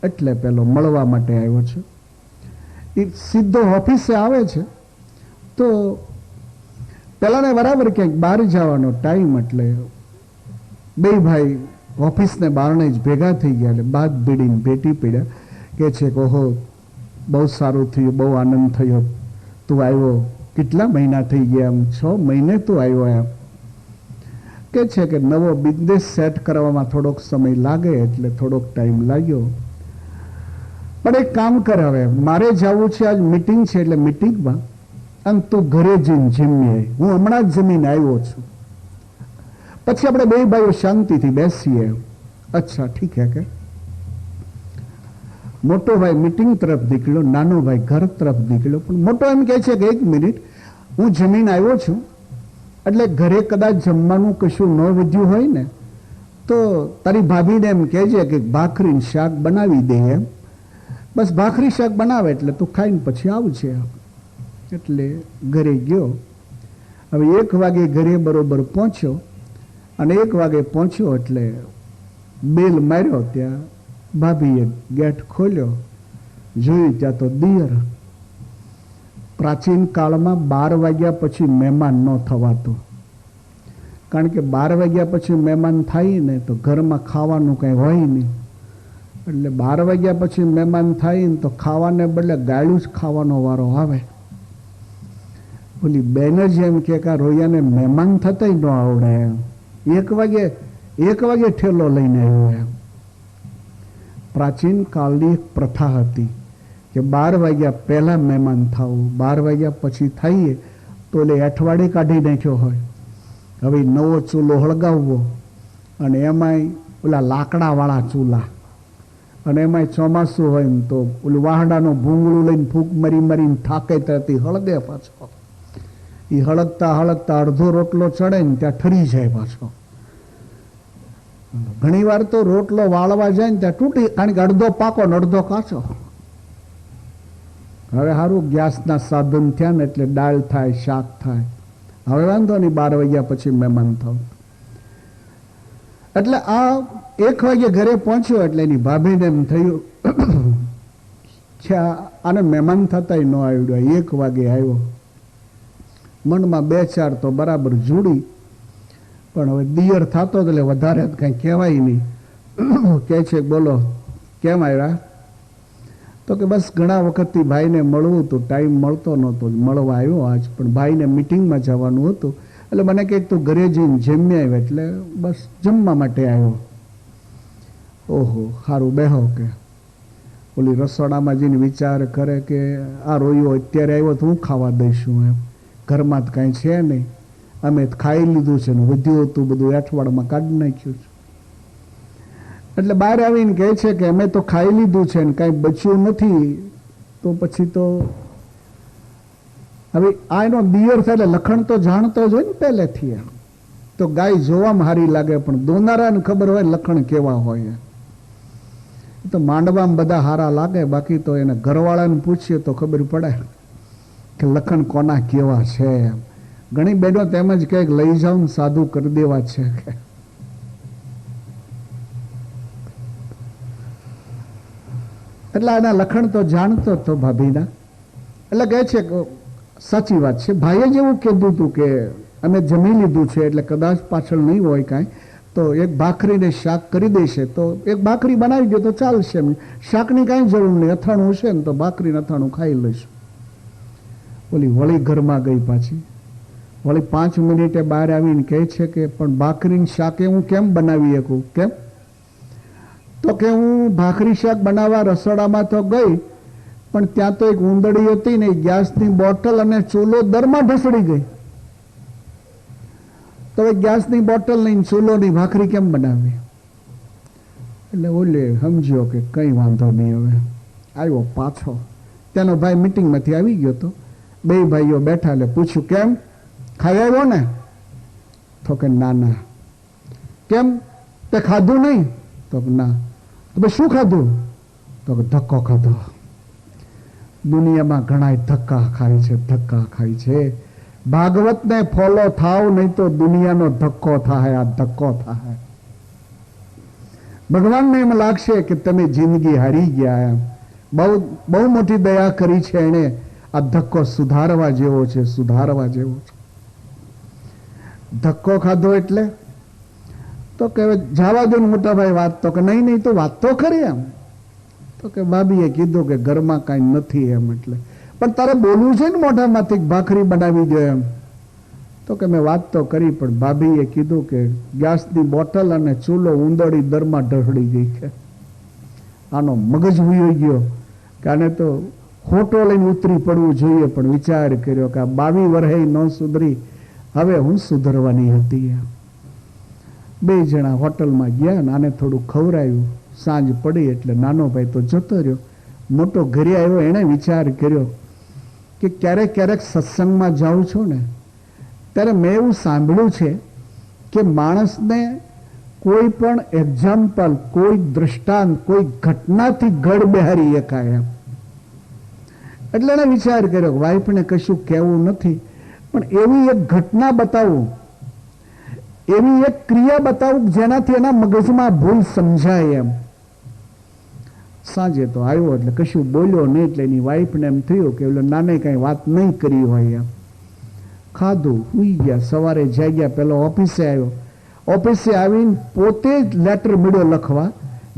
એટલે પેલો મળવા માટે આવ્યો છે. એ સીધો ઓફિસે આવે છે તો પેલાને બરાબર ક્યાંક બહાર જવાનો ટાઈમ, એટલે બે ભાઈ ઓફિસને બારણે જ ભેગા થઈ ગયા. એટલે બાદ ભીડીને ભેટી પડ્યા. કે છે કે ઓહો બહુ સારું થયું, બહુ આનંદ થયો, તું આવ્યો. કેટલા મહિના થઈ ગયા? એમ 6 મહિને તું આવ્યો. એમ કે છે કે નવો બિઝનેસ સેટ કરવામાં થોડોક સમય લાગે, એટલે થોડોક ટાઈમ લાગ્યો. પણ એક કામ કર, હવે મારે જવું છે, આજ મીટિંગ છે, એટલે મીટિંગમાં, અને તું ઘરે જઈને જમીએ. હું હમણાં જ જમીને આવ્યો છું, પછી આપણે બે ભાઈઓ શાંતિથી બેસીએ. અચ્છા ઠીક હે. કે મોટો ભાઈ મીટિંગ તરફ નીકળ્યો, નાનો ભાઈ ઘર તરફ નીકળ્યો. પણ મોટો એમ કહે છે કે 1 મિનિટ, હું જમીને આવ્યો છું, એટલે ઘરે કદાચ જમવાનું કશું ન વધ્યું હોય ને તો તારી ભાભીને એમ કહેજે કે ભાખરીને શાક બનાવી દે. એમ બસ ભાખરી શાક બનાવે એટલે તું ખાઈને પછી આવજે. એટલે ઘરે ગયો. હવે 1 વાગે ઘરે બરોબર પહોંચ્યો, અને 1 વાગે પહોંચ્યો એટલે બેલ માર્યો. ત્યાં ભાભીએ ગેટ ખોલ્યો, જોયું ત્યાં તો દિયર. પ્રાચીન કાળમાં 12 વાગ્યા પછી મહેમાન ન થવાતું, કારણ કે 12 વાગ્યા પછી મહેમાન થાય ને તો ઘરમાં ખાવાનું કંઈ હોય નહીં. એટલે 12 વાગ્યા પછી મહેમાન થાય ને તો ખાવાને બદલે ગાળું જ ખાવાનો વારો આવે. ઓલી બેન જ એમ કે રોયાને મહેમાન થતા ન આવડે. 1 વાગે ઠેલો લઈને આવ્યો. એમ પ્રાચીન કાળની એક પ્રથા હતી કે 12 વાગ્યા પહેલાં મહેમાન થવું, 12 વાગ્યા પછી થઈએ તો એટલે અઠવાડિયે કાઢી નાખ્યો હોય. હવે નવો ચૂલો હળગાવવો, અને એમાંય ઓલા લાકડાવાળા ચૂલા, અને એમાંય ચોમાસું હોય ને તો ઓલું વાહડાનું ભૂંગળું લઈને ફૂંક મરીને થાકે ત્યાંથી હળગે પાછો. એ હળગતા અડધો રોટલો ચડે ને ત્યાં ઠરી જાય પાછો. ઘણી વાર તો રોટલો વાળવા જાય ને ત્યાં તૂટી, કારણ કે અડધો પાકો ને અડધો કાચો. હવે સારું ગેસના સાધન થયા ને એટલે દાળ થાય, શાક થાય. હવે વાંધો નહીં 12 વાગ્યા પછી મહેમાન થાવ. એટલે આ 1 વાગે ઘરે પહોંચ્યો એટલે એની ભાભીને એમ થયું કે આને મહેમાન થતા ન આવડ્યો. 1 વાગે આવ્યો. મનમાં 2-4 તો બરાબર જુડી, પણ હવે દિયર થતો એટલે વધારે કંઈ કહેવાય નહીં. કે છે બોલો કેમ આવ્યા? તો કે બસ ઘણા વખતથી ભાઈને મળવું હતું, ટાઈમ મળતો નહોતો, મળવા આવ્યો આજ, પણ ભાઈને મિટિંગમાં જવાનું હતું એટલે મને કે તું ઘરે જઈને જમી આવ્યો, એટલે બસ જમવા માટે આવ્યો. ઓહો સારું બેહો કે. ઓલી રસોડામાં જઈને વિચાર કરે કે આ રોયો અત્યારે આવ્યો તો હું ખાવા દઈશું એમ, ઘરમાં તો કાંઈ છે નહીં, અમે ખાઈ લીધું છે ને વધ્યું હતું બધું અઠવાડિયામાં કાઢી નાખ્યું છે. એટલે બહાર આવીને કહે છે કે અમે તો ખાઈ લીધું છે ને કાંઈ બચ્યું નથી. તો પછી તો હવે આ એનો દિયર થાય એટલે લખણ તો જાણતો જ હોય ને પહેલેથી. તો ગાય જોવામાં સારી લાગે પણ દોનારાને ખબર હોય લખણ કેવા હોય. તો માંડવામાં બધા હારા લાગે, બાકી તો એને ઘરવાળાને પૂછીએ તો ખબર પડે કે લખણ કોના કેવા છે. ઘણી બહેનો તેમજ કે લઈ જાઉં સાધુ કરી દેવા છે કે. એટલે એના લખણ તો જાણતો હતો ભાભીના. એટલે કહે છે કે સાચી વાત છે, ભાઈએ જ એવું કીધું હતું કે અમે જમી લીધું છે એટલે કદાચ પાછળ નહીં હોય કાંઈ, તો એક ભાખરીને શાક કરી દેશે તો એક ભાખરી બનાવી દો તો ચાલશે, શાકની કાંઈ જરૂર નહીં, અથાણું હશે ને તો ભાખરીને અથાણું ખાઈ લઈશું. ઓલી વળી ઘરમાં ગઈ પાછી. વળી 5 મિનિટે બહાર આવીને કહે છે કે પણ ભાખરીને શાકે હું કેમ બનાવી શકું? કેમ? તો કે હું ભાખરી શાક બનાવવા રસોડામાં તો ગઈ પણ ત્યાં તો એક ઉંદડી હતી ને ગેસની બોટલ અને ચૂલો દરમાં ઢસડી ગઈ. તો હવે ગેસની બોટલ નહીં ચૂલોની ભાખરી કેમ બનાવી? એટલે ઓલે સમજ્યો કે કંઈ વાંધો નહીં. હવે આવ્યો પાછો, ત્યાંનો ભાઈ મિટિંગમાંથી આવી ગયો તો બે ભાઈઓ બેઠા. એટલે પૂછ્યું કેમ ખાઈ આવ્યો ને? તો કે ના ના. કેમ તે ખાધું નહીં? તો કે ના. તો ભાઈ શું ખાધું? તો કે ધક્કો ખાધો. દુનિયામાં ઘણા ધક્કા ખાય છે, ધક્કા ખાય છે. ભાગવતને ફોલો થાવ નહીં તો દુનિયાનો ધક્કો થાય. આ ધક્કો થાય. ભગવાનને એમ લાગશે કે તમે જિંદગી હારી ગયા. એમ બહુ મોટી દયા કરી છે એણે. આ ધક્કો સુધારવા જેવો છે, સુધારવા જેવો છે. ધક્કો ખાધો એટલે તો કે જવા દો ને મોટા ભાઈ વાત. તો કે નહીં નહીં તો વાત તો ખરી એમ. તો કે ભાભીએ કીધું કે ઘરમાં કાંઈ નથી એમ. એટલે પણ તારે બોલવું છે ને મોઢામાંથી ભાખરી બનાવી દો એમ. તો કે મેં વાત તો કરી પણ ભાભીએ કીધું કે ગેસની બોટલ અને ચૂલો ઉંદડી દરમાં ઢસડી ગઈ છે. આનો મગજ વયો ગયો કે આને તો ખોટો લઈને ઉતરી પડવું જોઈએ, પણ વિચાર કર્યો કે આ 22 વર્ષે ન સુધરી, હવે હું સુધરવાની હતી. બે જણા હોટલમાં ગયા ને આને થોડું ખવડાવ્યું. સાંજ પડી એટલે નાનો ભાઈ તો જતો રહ્યો. મોટો ઘરે આવ્યો, એણે વિચાર કર્યો કે ક્યારેક ક્યારેક સત્સંગમાં જાઉં છું ને ત્યારે મેં એવું સાંભળ્યું છે કે માણસને કોઈ પણ એક્ઝામ્પલ, કોઈ દ્રષ્ટાંત, કોઈ ઘટનાથી ગળ બેહારી શકાય એમ. એટલે એણે વિચાર કર્યો કે વાઈફને કશું કહેવું નથી પણ એવી એક ઘટના બતાવું, એવી એક ક્રિયા બતાવું જેનાથી એના મગજમાં ભૂલ સમજાય એમ. સાંજે તો આવ્યો એટલે કશું બોલ્યો નહીં. એટલે એની વાઈફને એમ થયું કે એટલે નાને કાંઈ વાત નહીં કરી હોય એમ. ખાધું, સુઈ ગયા. સવારે જાગ્યા, પેલો ઓફિસે આવ્યો. ઓફિસે આવીને પોતે જ લેટર મળ્યો લખવા.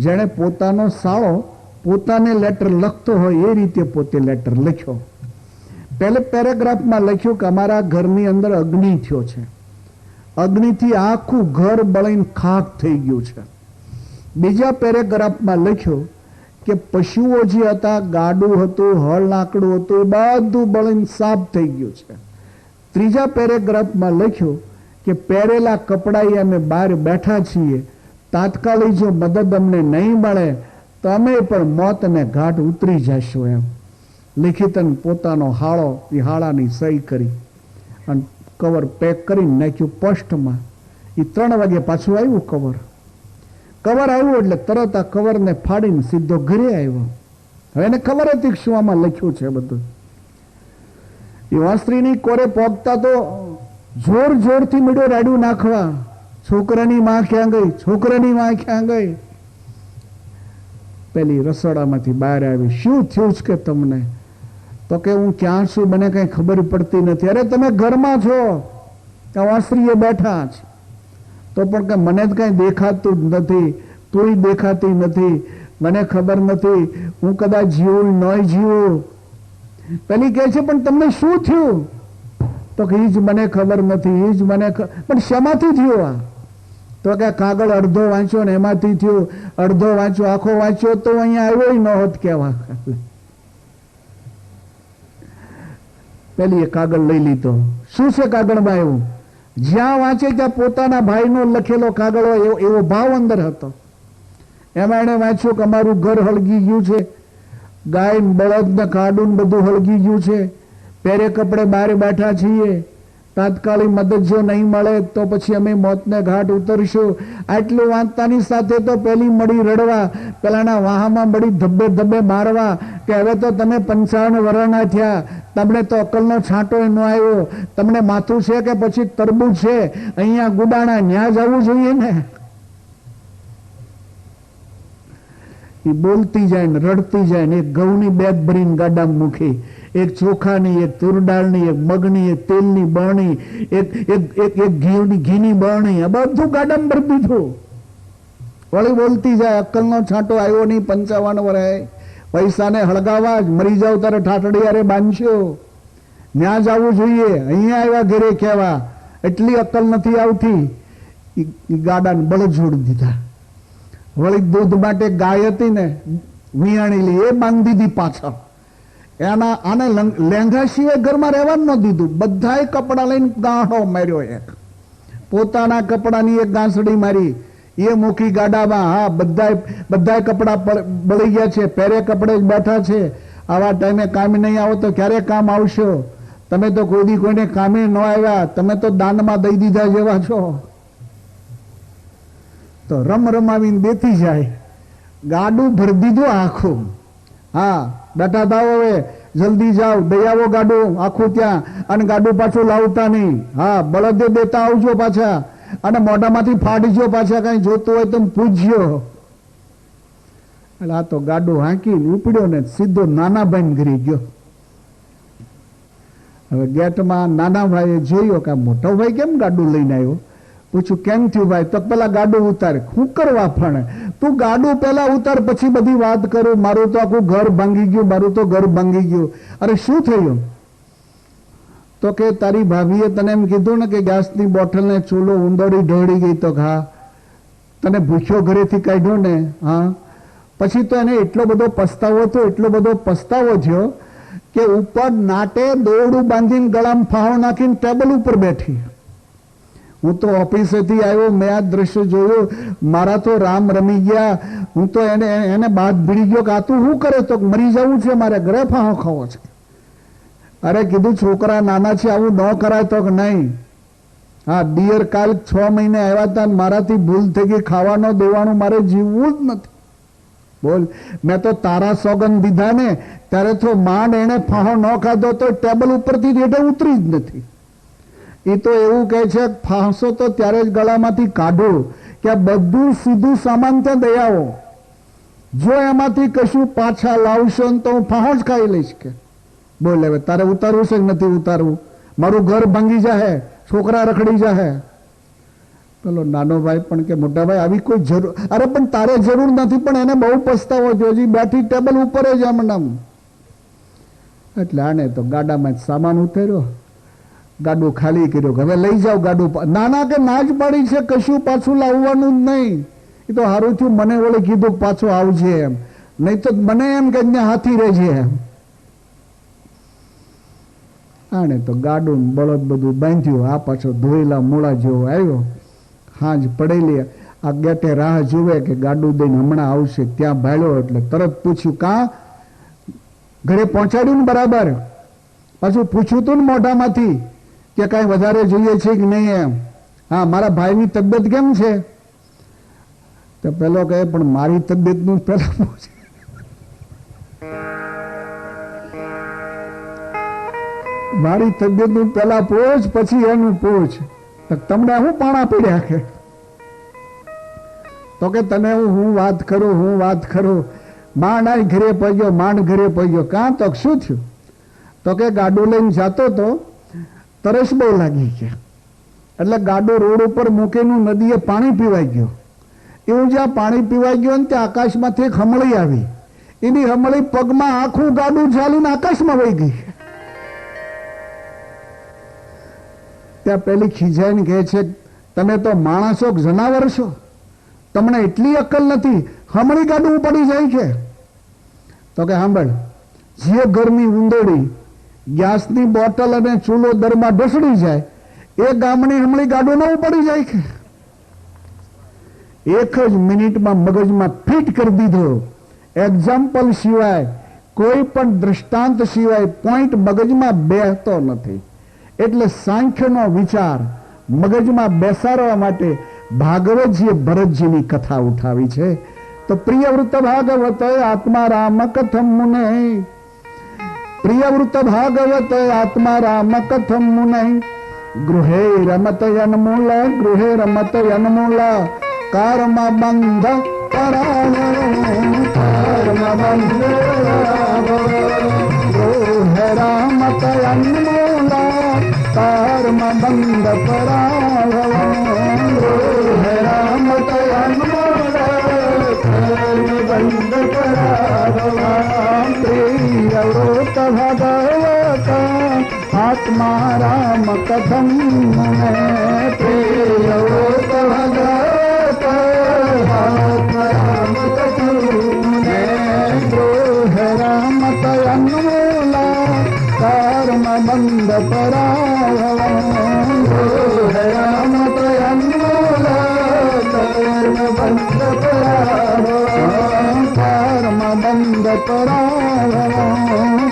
જેણે પોતાનો સાળો પોતાને લેટર લખતો હોય એ રીતે પોતે લેટર લખ્યો. પહેલે પેરેગ્રાફમાં લખ્યું કે અમારા ઘરની અંદર અગ્નિ થયો છે, અગ્નિથી આખું ઘર બળીને ખાક થઈ ગયું છે. બીજા પેરેગ્રાફમાં લખ્યું કે પશુઓ જે હતા, ગાડું હતું, હળ લાકડું હતું, બધું બળીને સાફ થઈ ગયું છે. ત્રીજા પેરેગ્રાફમાં લખ્યું કે પહેરેલા કપડાં અમે બહાર બેઠા છીએ, તાત્કાલિક જો મદદ અમને નહીં મળે તો અમે પણ મોતને ઘાટ ઉતરી જશું એમ. લિખિતન પોતાનો હાળો, એ હાળાની સહી કરી અને કવર પેક કરીને નાખ્યું પોસ્ટમાં. એ 3 વાગે પાછું આવ્યું કવર. કવર આવ્યું એટલે તરત આ કવરને ફાડીને સીધો ઘરે આવ્યો. હવે એને ખબર હતી શું આમાં લખ્યું છે બધું. એ વાસ્ત્રીની કોરે પોગતા તો જોર જોરથી મીડો રાડ્યું નાખવા. છોકરાની માં ક્યાં ગઈ, છોકરાની માં ક્યાં ગઈ? પેલી રસોડામાંથી બહાર આવી. શું થયું છે કે તમને? તો કે હું ક્યાં છું મને કઈ ખબર પડતી નથી. અરે તમે ઘરમાં છો, ત્યાં વાસ્ત્રીએ બેઠા છે. તો પણ કે મને જ કઈ દેખાતું જ નથી, તુંય દેખાતી નથી, મને ખબર નથી, હું કદાચ જીવું ન જીવું. પેલી કહે છે પણ તમને શું થયું? તો તો કે ઈ જ મને ખબર નથી, ઈ જ મને પણ શેમાંથી થયું આ? તો કે કાગળ અડધો વાંચ્યો ને એમાંથી થયું. અડધો વાંચ્યો, આખો વાંચ્યો તો અહીંયા આવ્યો ન હોત કેવા. પેલી એ કાગળ લઈ લીધો. શું છે કાગળમાં એવું? જ્યાં વાંચે ત્યાં પોતાના ભાઈનો લખેલો કાગળ હોય એવો ભાવ અંદર હતો. એમાં એને વાંચ્યું કે અમારું ઘર હળગી ગયું છે, ગાય બળદ ને કાડું બધું હળગી ગયું છે, પહેરે કપડે બહાર બેઠા છીએ, તાત્કાલિક મદદ જો નહીં મળે તો પછી અમે મોતને ઘાટ ઉતરશું. આટલું વાંચતાની સાથે તો પેલી મળી રડવા, પેલાના વાહામાં મળી ધબ્બે ધબ્બે મારવા કે હવે તો તમે 55 વર્ષના થયા, તમને તો અકલનો છાંટો ન આવ્યો, તમને માથું છે કે પછી તરબૂચ છે, અહીંયા ગુડાણા ન્યા જવું જોઈએ ને. એ બોલતી જાય ને રડતી જાય ને એક ઘઉંની બેગ ભરીને ગાડામાં મૂકી, એક ચોખાની, એક તુરડાળની, એક મગની, એક તેલની બરણી, એક ઘીની બરણી, આ બધું ગાડામાં ભરી દીધું. વળી બોલતી જાય અક્કલનો છાંટો આવ્યો નહીં, 55 વર્ષે પૈસાને હળગાવા જ, મરી જાવ ત્યારે ઠાઠડિયારે બાંધશો, ન્યા જવું જોઈએ, અહીંયા આવ્યા ઘરે કહેવા, એટલી અક્કલ નથી આવતી. ગાડાને બળદ જોડી દીધા. વળી દૂધ માટે ગાય હતી ને વિયાણેલી, એ બાંધી દીધી પાછળ. એના આને લેંઘા સિવાય ઘરમાં રહેવાનું ન દીધું. બધાય કપડા લઈને ગાંઠો માર્યો, એક પોતાના કપડાની એક ગાંસડી મારી, એ મૂકી ગાડામાં. હા, બધાય કપડા બળી ગયા છે, પહેરે કપડે જ બેઠા છે. આવા ટાઈમે કામે નહીં આવો તો ક્યારે કામ આવશો? તમે તો કોઈ કોઈને કામે ન આવ્યા, તમે તો દાનમાં દઈ દીધા જેવા છો. તો રમાવીને બેઠી જાય. ગાડું ભરી દીધું આખું. હા, બેઠા થાવ, હવે જલ્દી જાઓ, દઈ આવો ગાડું આખું ત્યાં, અને ગાડું પાછું લાવતા નહીં. હા, બળદે દેતા આવજો પાછા, અને મોઢામાંથી ફાડજો પાછા, કઈ જોતું હોય તો પૂછજો. એટલે આ તો ગાડું હાંકીને ઉપડ્યો ને સીધો નાના ભાઈ ઘરે ગયો. હવે ગેટમાં નાના ભાઈએ જોયો કે મોટો ભાઈ કેમ ગાડું લઈને આવ્યો? પૂછ્યું કેમ થયું ભાઈ? તો પેલા ગાડું ઉતાર. શું કરવા પણ? તું ગાડું પેલા ઉતાર પછી બધી વાત કરું. મારું તો આખું ઘર ભાંગી ગયું, મારું તો ઘર ભાંગી ગયું. અરે શું થયું? તો કે તારી ભાભીએ તને એમ કીધું ને કે ગેસની બોટલને ચૂલો ઉંદરડી ઢોળી ગઈ. તો હા, તને ભૂખ્યો ઘરેથી કાઢ્યો ને. હા, પછી તો એને એટલો બધો પસ્તાવો થયો, એટલો બધો પસ્તાવો થયો કે ઉપર નાટે દોરડું બાંધીને ગળામાં ફાળો નાખીને ટેબલ ઉપર બેઠી. હું તો ઓફિસેથી આવ્યો, મેં આ દ્રશ્ય જોયું, મારા તો રામ રમી ગયા. હું તો એને બાદ ભીડી ગયો કે આ તું શું કરે? તો મરી જવું છે મારે, ઘરે ફાળો ખાવો છે. અરે કીધું છોકરા નાના છે, આવું ન કરાય. તો નહીં. હા, દિયર કાલ 6 મહિને આવ્યા હતા, મારાથી ભૂલ થઈ ગઈ, ખાવાનો દેવાનું મારે જીવવું જ નથી. બોલ, મેં તો તારા સોગંદ દીધા ને ત્યારે તો માંડ એને ફાળો ન ખાધો તો ટેબલ ઉપરથી રેડે ઉતરી જ નથી. એ તો એવું કહે છે ફાંસો તો ત્યારે જ ગળામાંથી કાઢો કે બધું સીધું સામાન ત્યાં દઈ આવો, જો એમાંથી કશું પાછા લાવશો ને તો હું ફાંસો જ ખાઈ લઈશ. કે બોલે હવે તારે ઉતારવું છે કે નથી ઉતારવું? મારું ઘર ભાંગી જાહે, છોકરા રખડી જાહે. પેલો નાનો ભાઈ પણ કે મોટા ભાઈ આવી કોઈ જરૂર? અરે પણ તારે જરૂર નથી, પણ એને બહુ પસ્તાવો થયો, હજી બેઠી ટેબલ ઉપર જ આમ. એટલે આને તો ગાડામાં જ સામાન ઉતાર્યો, ગાડું ખાલી કર્યું. હવે લઈ જાઓ ગાડું. નાના કે ના જ પડી છે, કશું પાછું લાવવાનું જ નહીં. એ તો સારું થયું મને ઓલે કીધું પાછું આવજે એમ, નહીં તો મને એમ કે હાથી રહેજે એમ. આને તો ગાડું બળદ બધું બાંધ્યું. આ પાછો ધોયેલા મૂળા જેવો આવ્યો. હાંજ પડેલી, આ ગેટે રાહ જુએ કે ગાડું દઈને હમણાં આવશે. ત્યાં ભાળ્યો એટલે તરત પૂછ્યું કાં ઘરે પહોંચાડ્યું ને બરાબર? પાછું પૂછ્યું તું ને મોઢામાંથી કે કાંઈ વધારે જોઈએ છે કે નહીં એમ? હા, મારા ભાઈની તબિયત કેમ છે? તો પેલો કહે પણ મારી તબિયતનું પેલા પૂછ. મારી તબિયતનું પેલા પૂછ, પછી એનું પૂછ. તમને હું પાણા પડ્યા કે? તો કે તને હું વાત કરું. માંડ આ ઘરે પગ્યો, માંડ ઘરે પગ્યો. કાં? તો શું થયું? તો કે ગાડું લઈને જતો તો તરસ બહુ લાગી છે, એટલે ગાડું રોડ ઉપર મૂકેલું, નદીએ પાણી પીવાઈ ગયો. એવું જ્યાં પાણી પીવાઈ ગયું ને ત્યાં આકાશમાંથી એક હમળી આવી. એની હમળી પગમાં આખું ગાડું ચાલીને આકાશમાં વહી ગઈ. ત્યાં પેલી ખીજાઈને કહે છે, તમે તો માણસો જનાવર છો, તમને એટલી અક્કલ નથી, હમણાં ગાડું પડી જાય છે. તો કે સાંભળ, જે ઘરની ઉંદરડી ગેસની બોટલ અને ચૂલો દરમાં ઢસડી જાય એ ગામની હમણાં ગાડું ન પડી જાય છે. એક જ મિનિટમાં મગજમાં ફિટ કરી દીધો. એક્ઝામ્પલ સિવાય, કોઈ પણ દ્રષ્ટાંત સિવાય પોઈન્ટ મગજમાં બેસતો નથી. એટલે સાંખ્યનો વિચાર મગજમાં બેસાડવા માટે ભાગવતજીએ ભરતજીની કથા ઉઠાવી છે. તો પ્રિયવૃત ભાગવત આત્મા રામ કથમ મુને, પ્રિયવૃત ભાગવત આત્મા રામ કથમ મુને, ગૃહે રમત યન્મૂલ, ગૃહે રમત યન્મૂલ, કર્મ બંધ પરાવણો, કર્મ બંધ પરાવણો, ગૃહે રમત યન્મૂલ, કર્મ બંધ પરાવણો, ગૃહે રમત યન્મૂલ, કર્મ બંધ પરાવણો. પ્રિયવૃત ભગવત આત્મા રામ કથમ મુને, પ્રિયવૃત ભગવત આત્મા રામ કથમ મુને, ગૃહ રામત યન્મૂલ, કર્મ બંધ પરાવણો, ગૃહ રામત યન્મૂલ, કર્મ બંધ પરાવણો, કર્મ બંધ પરાવણો,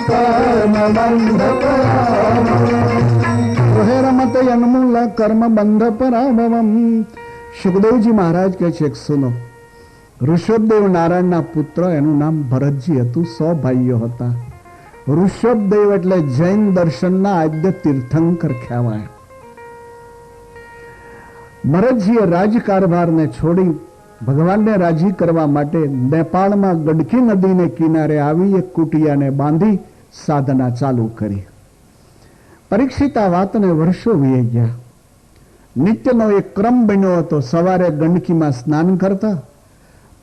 કર્મ બંધ પરાવણો, ગૃહે રમત યન્મૂલ, કર્મ બંધ પરાવણમ. સુખદેવજી મહારાજ કહે છે, સુનો, ઋષભદેવ નારાયણના પુત્ર, એનું નામ ભરતજી હતું. 100 ભાઈઓ હતા. ઋષભદેવ એટલે જૈન દર્શનના આદ્ય તીર્થંકર કહેવાય. ભરતજીએ રાજકારભારને છોડી ભગવાનને રાજી કરવા માટે નેપાળમાં ગંડકી નદીને કિનારે આવી એક કુટિયાને બાંધી સાધના ચાલુ કરી. પરીક્ષિત આ વાતને વર્ષો વીતી ગયા. નિત્યનો એક ક્રમ બન્યો હતો. સવારે ગંડકીમાં સ્નાન કરતા,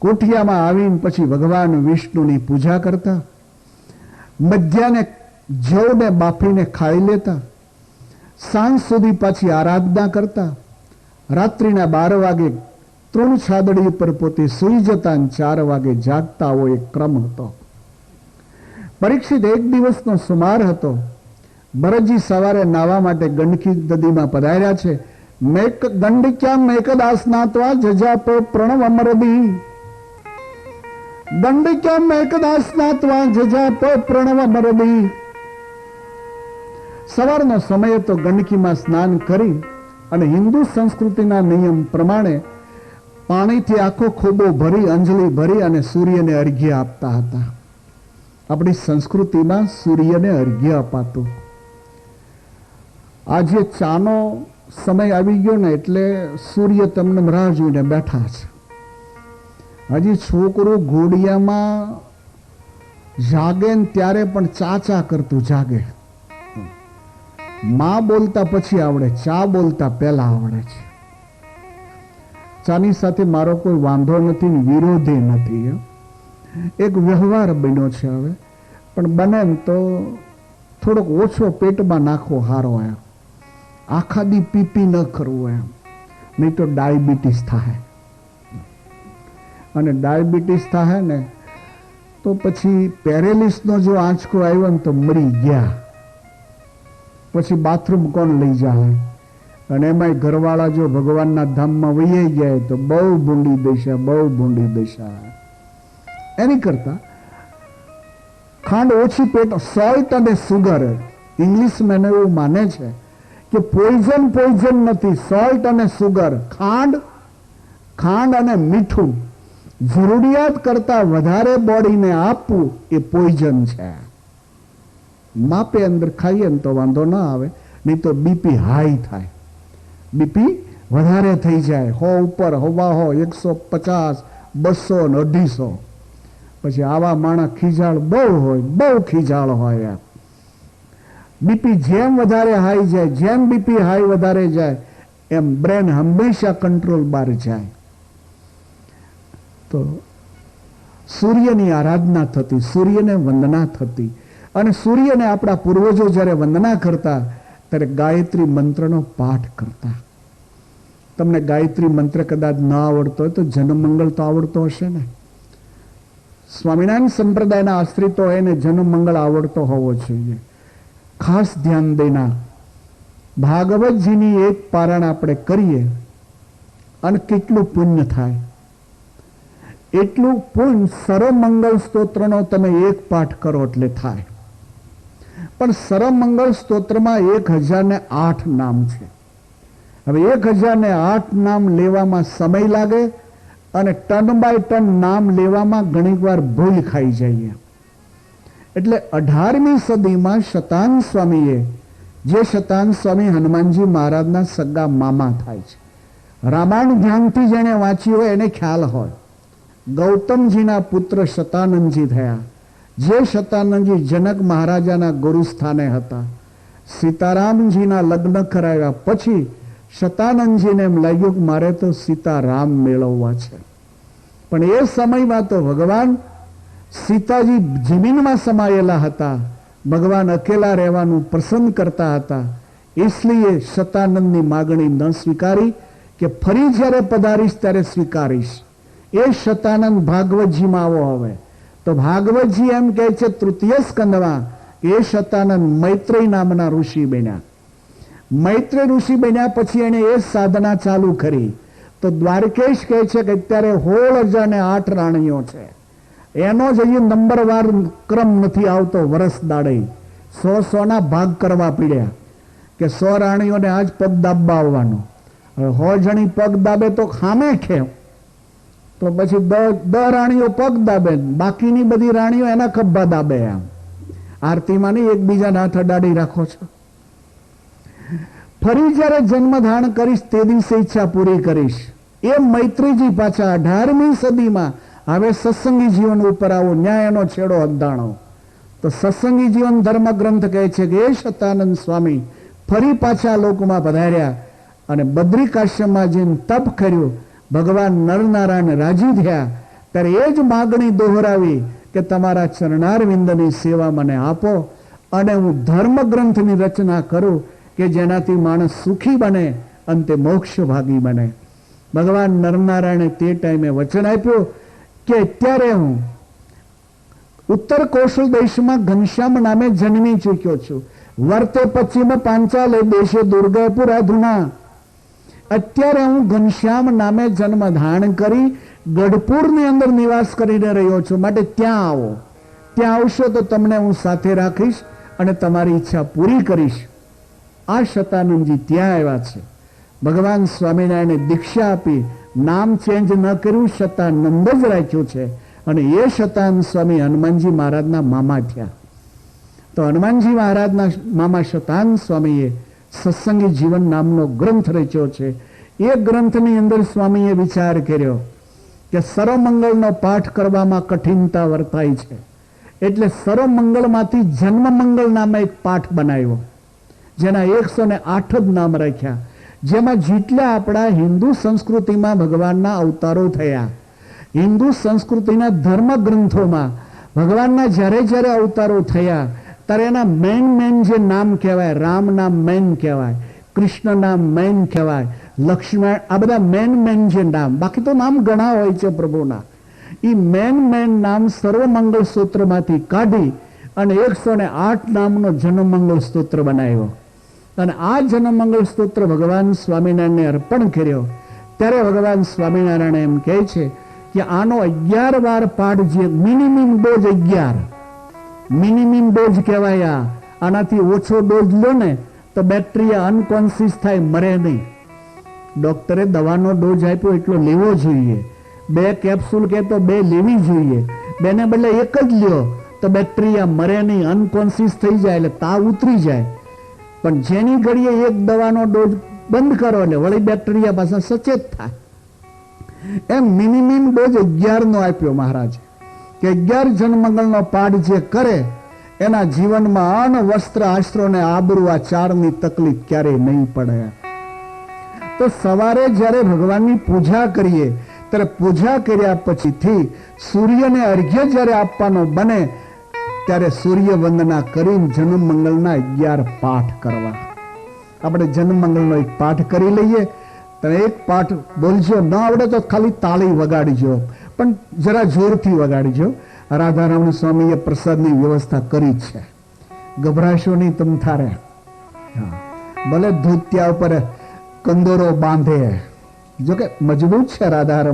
કોઠિયામાં આવીને પછી ભગવાન વિષ્ણુની પૂજા કરતા, મધ્યાને જવને બાફીને ખાઈ લેતા, સાંજ સુધી પાછી આરાધના કરતા, રાત્રિના 12 વાગે તૃણ છાદડી પર પોતે સૂઈ જતા અને 4 વાગે જાગતા. આવો એક ક્રમ હતો. પરીક્ષિત એક દિવસનો સુમાર હતો. ભરતજી સવારે નાવા માટે ગંડકી નદીમાં પધાર્યા છે. ગંડિક્યા મેકદાસ નાતવા જજાપો પ્રણવ અમરદી, ગંડિક્યા મેકદાસ નાતવા જજાપો પ્રણવ અમરદી. સવારનો સમય તો ગંડકીમાં સ્નાન કરી અને હિન્દુ સંસ્કૃતિના નિયમ પ્રમાણે પાણીથી આખો ખોબો ભરી, અંજલિ ભરી અને સૂર્યને અર્ઘ્ય આપતા હતા. આપણી સંસ્કૃતિમાં સૂર્યને અર્ઘ્ય અપાતું. આજે ચાનો સમય આવી ગયો ને એટલે સૂર્ય તમને રાહ જોઈને બેઠા છે. હજી છોકરો ઘોડિયામાં જાગે ને ત્યારે પણ ચા કરતું જાગે. માં બોલતા પછી આવડે, ચા બોલતા પહેલા આવડે છે. ચાની સાથે મારો કોઈ વાંધો નથી, વિરોધી નથી. એક વ્યવહાર બન્યો છે હવે, પણ બને તો થોડોક ઓછો પેટમાં નાખવો સારો. એમ આખા દી પીપી ન કરવું એમ, નહીં તો ડાયાબિટીસ થાય. અને ડાયાબિટીસ થાય ને તો પછી પેરેલિસનો જો આંચકો આવ્યો ને તો મરી ગયા. પછી બાથરૂમ કોણ લઈ જાય? અને એમાંય ઘરવાળા જો ભગવાનના ધામમાં વહી ગયા તો બહુ ભૂંડી દશા, બહુ ભૂંડી દશા. એની કરતા ખાંડ ઓછી પેટ, સોલ્ટ અને સુગર, ઇંગ્લિશમેન એવું માને છે કે પોઈઝન નથી. સોલ્ટ અને સુગર, ખાંડ અને મીઠું જરૂરિયાત કરતા વધારે બોડીને આપવું એ પોઈઝન છે. માપે અંદર ખાઈએ ને તો વાંધો ના આવે, નહીં તો બીપી હાઈ થાય. બીપી વધારે થઈ જાય, 100 ઉપર, 150, 200 ને 250. પછી આવા માણસ ખીજાળ બહુ હોય, બહુ ખીજાળ હોય. બીપી જેમ વધારે હાઈ જાય, જેમ બીપી હાઈ વધારે જાય એમ બ્રેન હંમેશા કંટ્રોલ બહાર જાય. તો સૂર્યની આરાધના થતી, સૂર્યને વંદના થતી. અને સૂર્યને આપણા પૂર્વજો જ્યારે વંદના કરતા ત્યારે ગાયત્રી મંત્રનો પાઠ કરતા. તમને ગાયત્રી મંત્ર કદાચ ન આવડતો હોય તો જનમંગળ તો આવડતો હશે ને. સ્વામિનારાયણ સંપ્રદાયના આશ્રિતો હોય ને જનમંગળ આવડતો હોવો જોઈએ. ખાસ ધ્યાન દેના, ભાગવતજીની એક પારાયણ આપણે કરીએ અને કેટલું પુણ્ય થાય. એટલું પુણ્ય સર્વમંગળ સ્તોત્રનો તમે એક પાઠ કરો એટલે થાય. પણ સર્વમંગળ સ્તોત્રમાં 1008 નામ છે. હવે 1008 નામ લેવામાં સમય લાગે અને ટન બાય ટન નામ લેવામાં ઘણી વાર ભૂલ ખાઈ જઈએ. એટલે 18મી સદીમાં શતાન સ્વામીએ, જે શતાન સ્વામી હનુમાનજી મહારાજના સગા મામા થાય છે, રામાયણ ધ્યાનથી જેને વાંચી હોય એને ખ્યાલ હોય, ગૌતમજીના પુત્ર શતાનંદજી થયા. જે શતાનંદજી જનક મહારાજાના ગુરુસ્થાને હતા. સીતારામજીના લગ્ન કરાવ્યા પછી શતાનંદજીને એમ લાગ્યું કે મારે તો સીતારામ મેળવવા છે. પણ એ સમયમાં તો ભગવાન સીતાજી જમીનમાં સમાયેલા હતા. ભગવાન અકેલા રહેવાનું પસંદ કરતા હતા. इसलिए શતાનંદની માગણી ન સ્વીકારી કે ફરી જ્યારે પધારીશ ત્યારે સ્વીકારીશ. એ શતાનંદ ભાગવતજીમાં આવો હવે તો ભાગવતજી એમ કહે છે તૃતીય સ્કંદમાં એ શતાનંદ મૈત્રેય નામના ઋષિ બન્યા. મૈત્રેય ઋષિ બન્યા પછી એને એ સાધના ચાલુ કરી. તો દ્વારકેશ કહે છે કે અત્યારે 16,008 રાણીઓ છે. એનો જ હજી નંબરવાર ક્રમ નથી આવતો. વરસ દાડે 100 ભાગ કરવા પડ્યા કે 100 રાણીઓને આજ પગ દાબવા આવવાનો. હવે 100 જણી પગ દાબે તો ખામે ખેમ, તો પછી 10 રાણીઓ પગ દાબે, બાકીની બધી રાણીઓ એના ખભા દાબે. આમ આરતીમાં નહીં એકબીજાના હાથ અડાડી રાખો છો. ફરી જ્યારે જન્મ ધારણ કરીશ તે દિવસે ઈચ્છા પૂરી કરીશ. એ મૈત્રીજી પાછા 18મી સદીમાં હવે સત્સંગી જીવન ઉપર આવો, ન્યાયનો છેડો અદ્દાણો. તો સત્સંગી જીવન ધર્મ ગ્રંથ કહે છે કે એ શતાનંદ સ્વામી ફરી પાછા લોકમાં પધાર્યા અને બદ્રિકાશ્રમમાં જઈને તપ કર્યું. ભગવાન નરનારાયણ રાજી થયા. ત્યારે એ જ માગણી દોહરાવી કે તમારા ચરણારવિંદની સેવા મને આપો અને હું ધર્મ ગ્રંથની રચના કરું કે જેનાથી માણસ સુખી બને અને તે મોક્ષ ભાગી બને. ભગવાન નરનારાયણે તે ટાઈમે વચન આપ્યું કે અત્યારે હું ઉત્તર કૌશલ દેશમાં ઘનશ્યામ નામે જન્મી ચૂક્યો છું. વર્તે પશ્ચિમ પાંચાલે દેશે દુર્ગાપુર અધુના. અત્યારે હું ઘનશ્યામ નામે જન્મ ધારણ કરી ગઢપુરની અંદર નિવાસ કરીને રહ્યો છું. માટે ત્યાં આવો. ત્યાં આવશો તો તમને હું સાથે રાખીશ અને તમારી ઈચ્છા પૂરી કરીશ. આ શતાનંદજી ત્યાં આવ્યા છે. ભગવાન સ્વામિનારાયણે દીક્ષા આપી, નામ ચેન્જ ન કર્યું, શતાનંદ જ રાખ્યું છે. અને એ શતાનંદ સ્વામી હનુમાનજી મહારાજના મામા થયા. તો હનુમાનજી મહારાજના મામા શતાનંદ સ્વામીએ સત્સંગી જીવન નામનો ગ્રંથ રચ્યો છે. એ ગ્રંથની અંદર સ્વામીએ વિચાર કર્યો કે સર્વમંગળનો પાઠ કરવામાં કઠિનતા વર્તાય છે. એટલે સર્વમંગળમાંથી જન્મમંગળ નામે એક પાઠ બનાવ્યો, જેના 108 જ નામ રાખ્યા. જેમાં જેટલા આપણા હિન્દુ સંસ્કૃતિમાં ભગવાનના અવતારો થયા, હિન્દુ સંસ્કૃતિના ધર્મ ગ્રંથોમાં ભગવાનના જ્યારે જ્યારે અવતારો થયા ત્યારે એના મેન જે નામ કહેવાય, રામ નામ મેન કહેવાય, કૃષ્ણ નામ મેન કહેવાય, લક્ષ્મણ, આ બધા મેન જે નામ, બાકી તો નામ ઘણા હોય છે પ્રભુના. એ મેન નામ સર્વમંગળ સ્તોત્રમાંથી કાઢી અને 108 નામનો જનમંગળ સ્તોત્ર બનાવ્યો. અને આ જનમંગળ સ્તોત્ર ભગવાન સ્વામિનારાયણને અર્પણ કર્યો. ત્યારે ભગવાન સ્વામિનારાયણ એમ કહે છે કે આનો 11 વાર પાઠ, જે મિનિમમ ડોઝ 11, મિનિમમ ડોઝ કહેવાય. આનાથી ઓછો ડોઝ લો ને તો બેક્ટેરિયા અનકોન્શિયસ થાય, મરે નહીં. ડોક્ટરે દવાનો ડોઝ આપ્યો એટલો લેવો જોઈએ. 2 કેપ્સ્યુલ કે તો 2 લેવી જોઈએ. બેને બદલે એક જ લ્યો તો બેક્ટેરિયા મરે નહીં, અનકોન્શિયસ થઈ જાય, એટલે તાવ ઉતરી જાય. પણ જેની ઘડીએ એક દવાનો ડોઝ બંધ કરો એટલે વળી બેક્ટેરિયા પાછા સચેત થાય. એમ મિનિમમ ડોઝ 11 નો આપ્યો મહારાજે કે 11 જનમંગળનો પાઠ જે કરે એના જીવનમાં અન્ન, વસ્ત્ર, આશ્રો ને આબરૂ, આ 4ની તકલીફ ક્યારેય નહીં પડે. તો સવારે જ્યારે ભગવાનની પૂજા કરીએ ત્યારે પૂજા કર્યા પછીથી સૂર્યને અર્ઘ્ય જ્યારે આપવાનો બને ત્યારે સૂર્ય વંદના કરીને જન્મ મંગળના 11 પાઠ કરવા. આપણે જન્મમંગલનો એક પાઠ કરી લઈએ. તમે એક પાઠ બોલજો, ન આવડે તો ખાલી તાળી વગાડજો, પણ જરા જોરથી વગાડજો. રાધારમણ સ્વામીએ પ્રસાદની વ્યવસ્થા કરી છે, ગભરાશો નહીં તમ થારે. હા, ભલે ધોતિયા ઉપર કંદોરો બાંધે, જોકે મજબૂત છે રાધારમણ.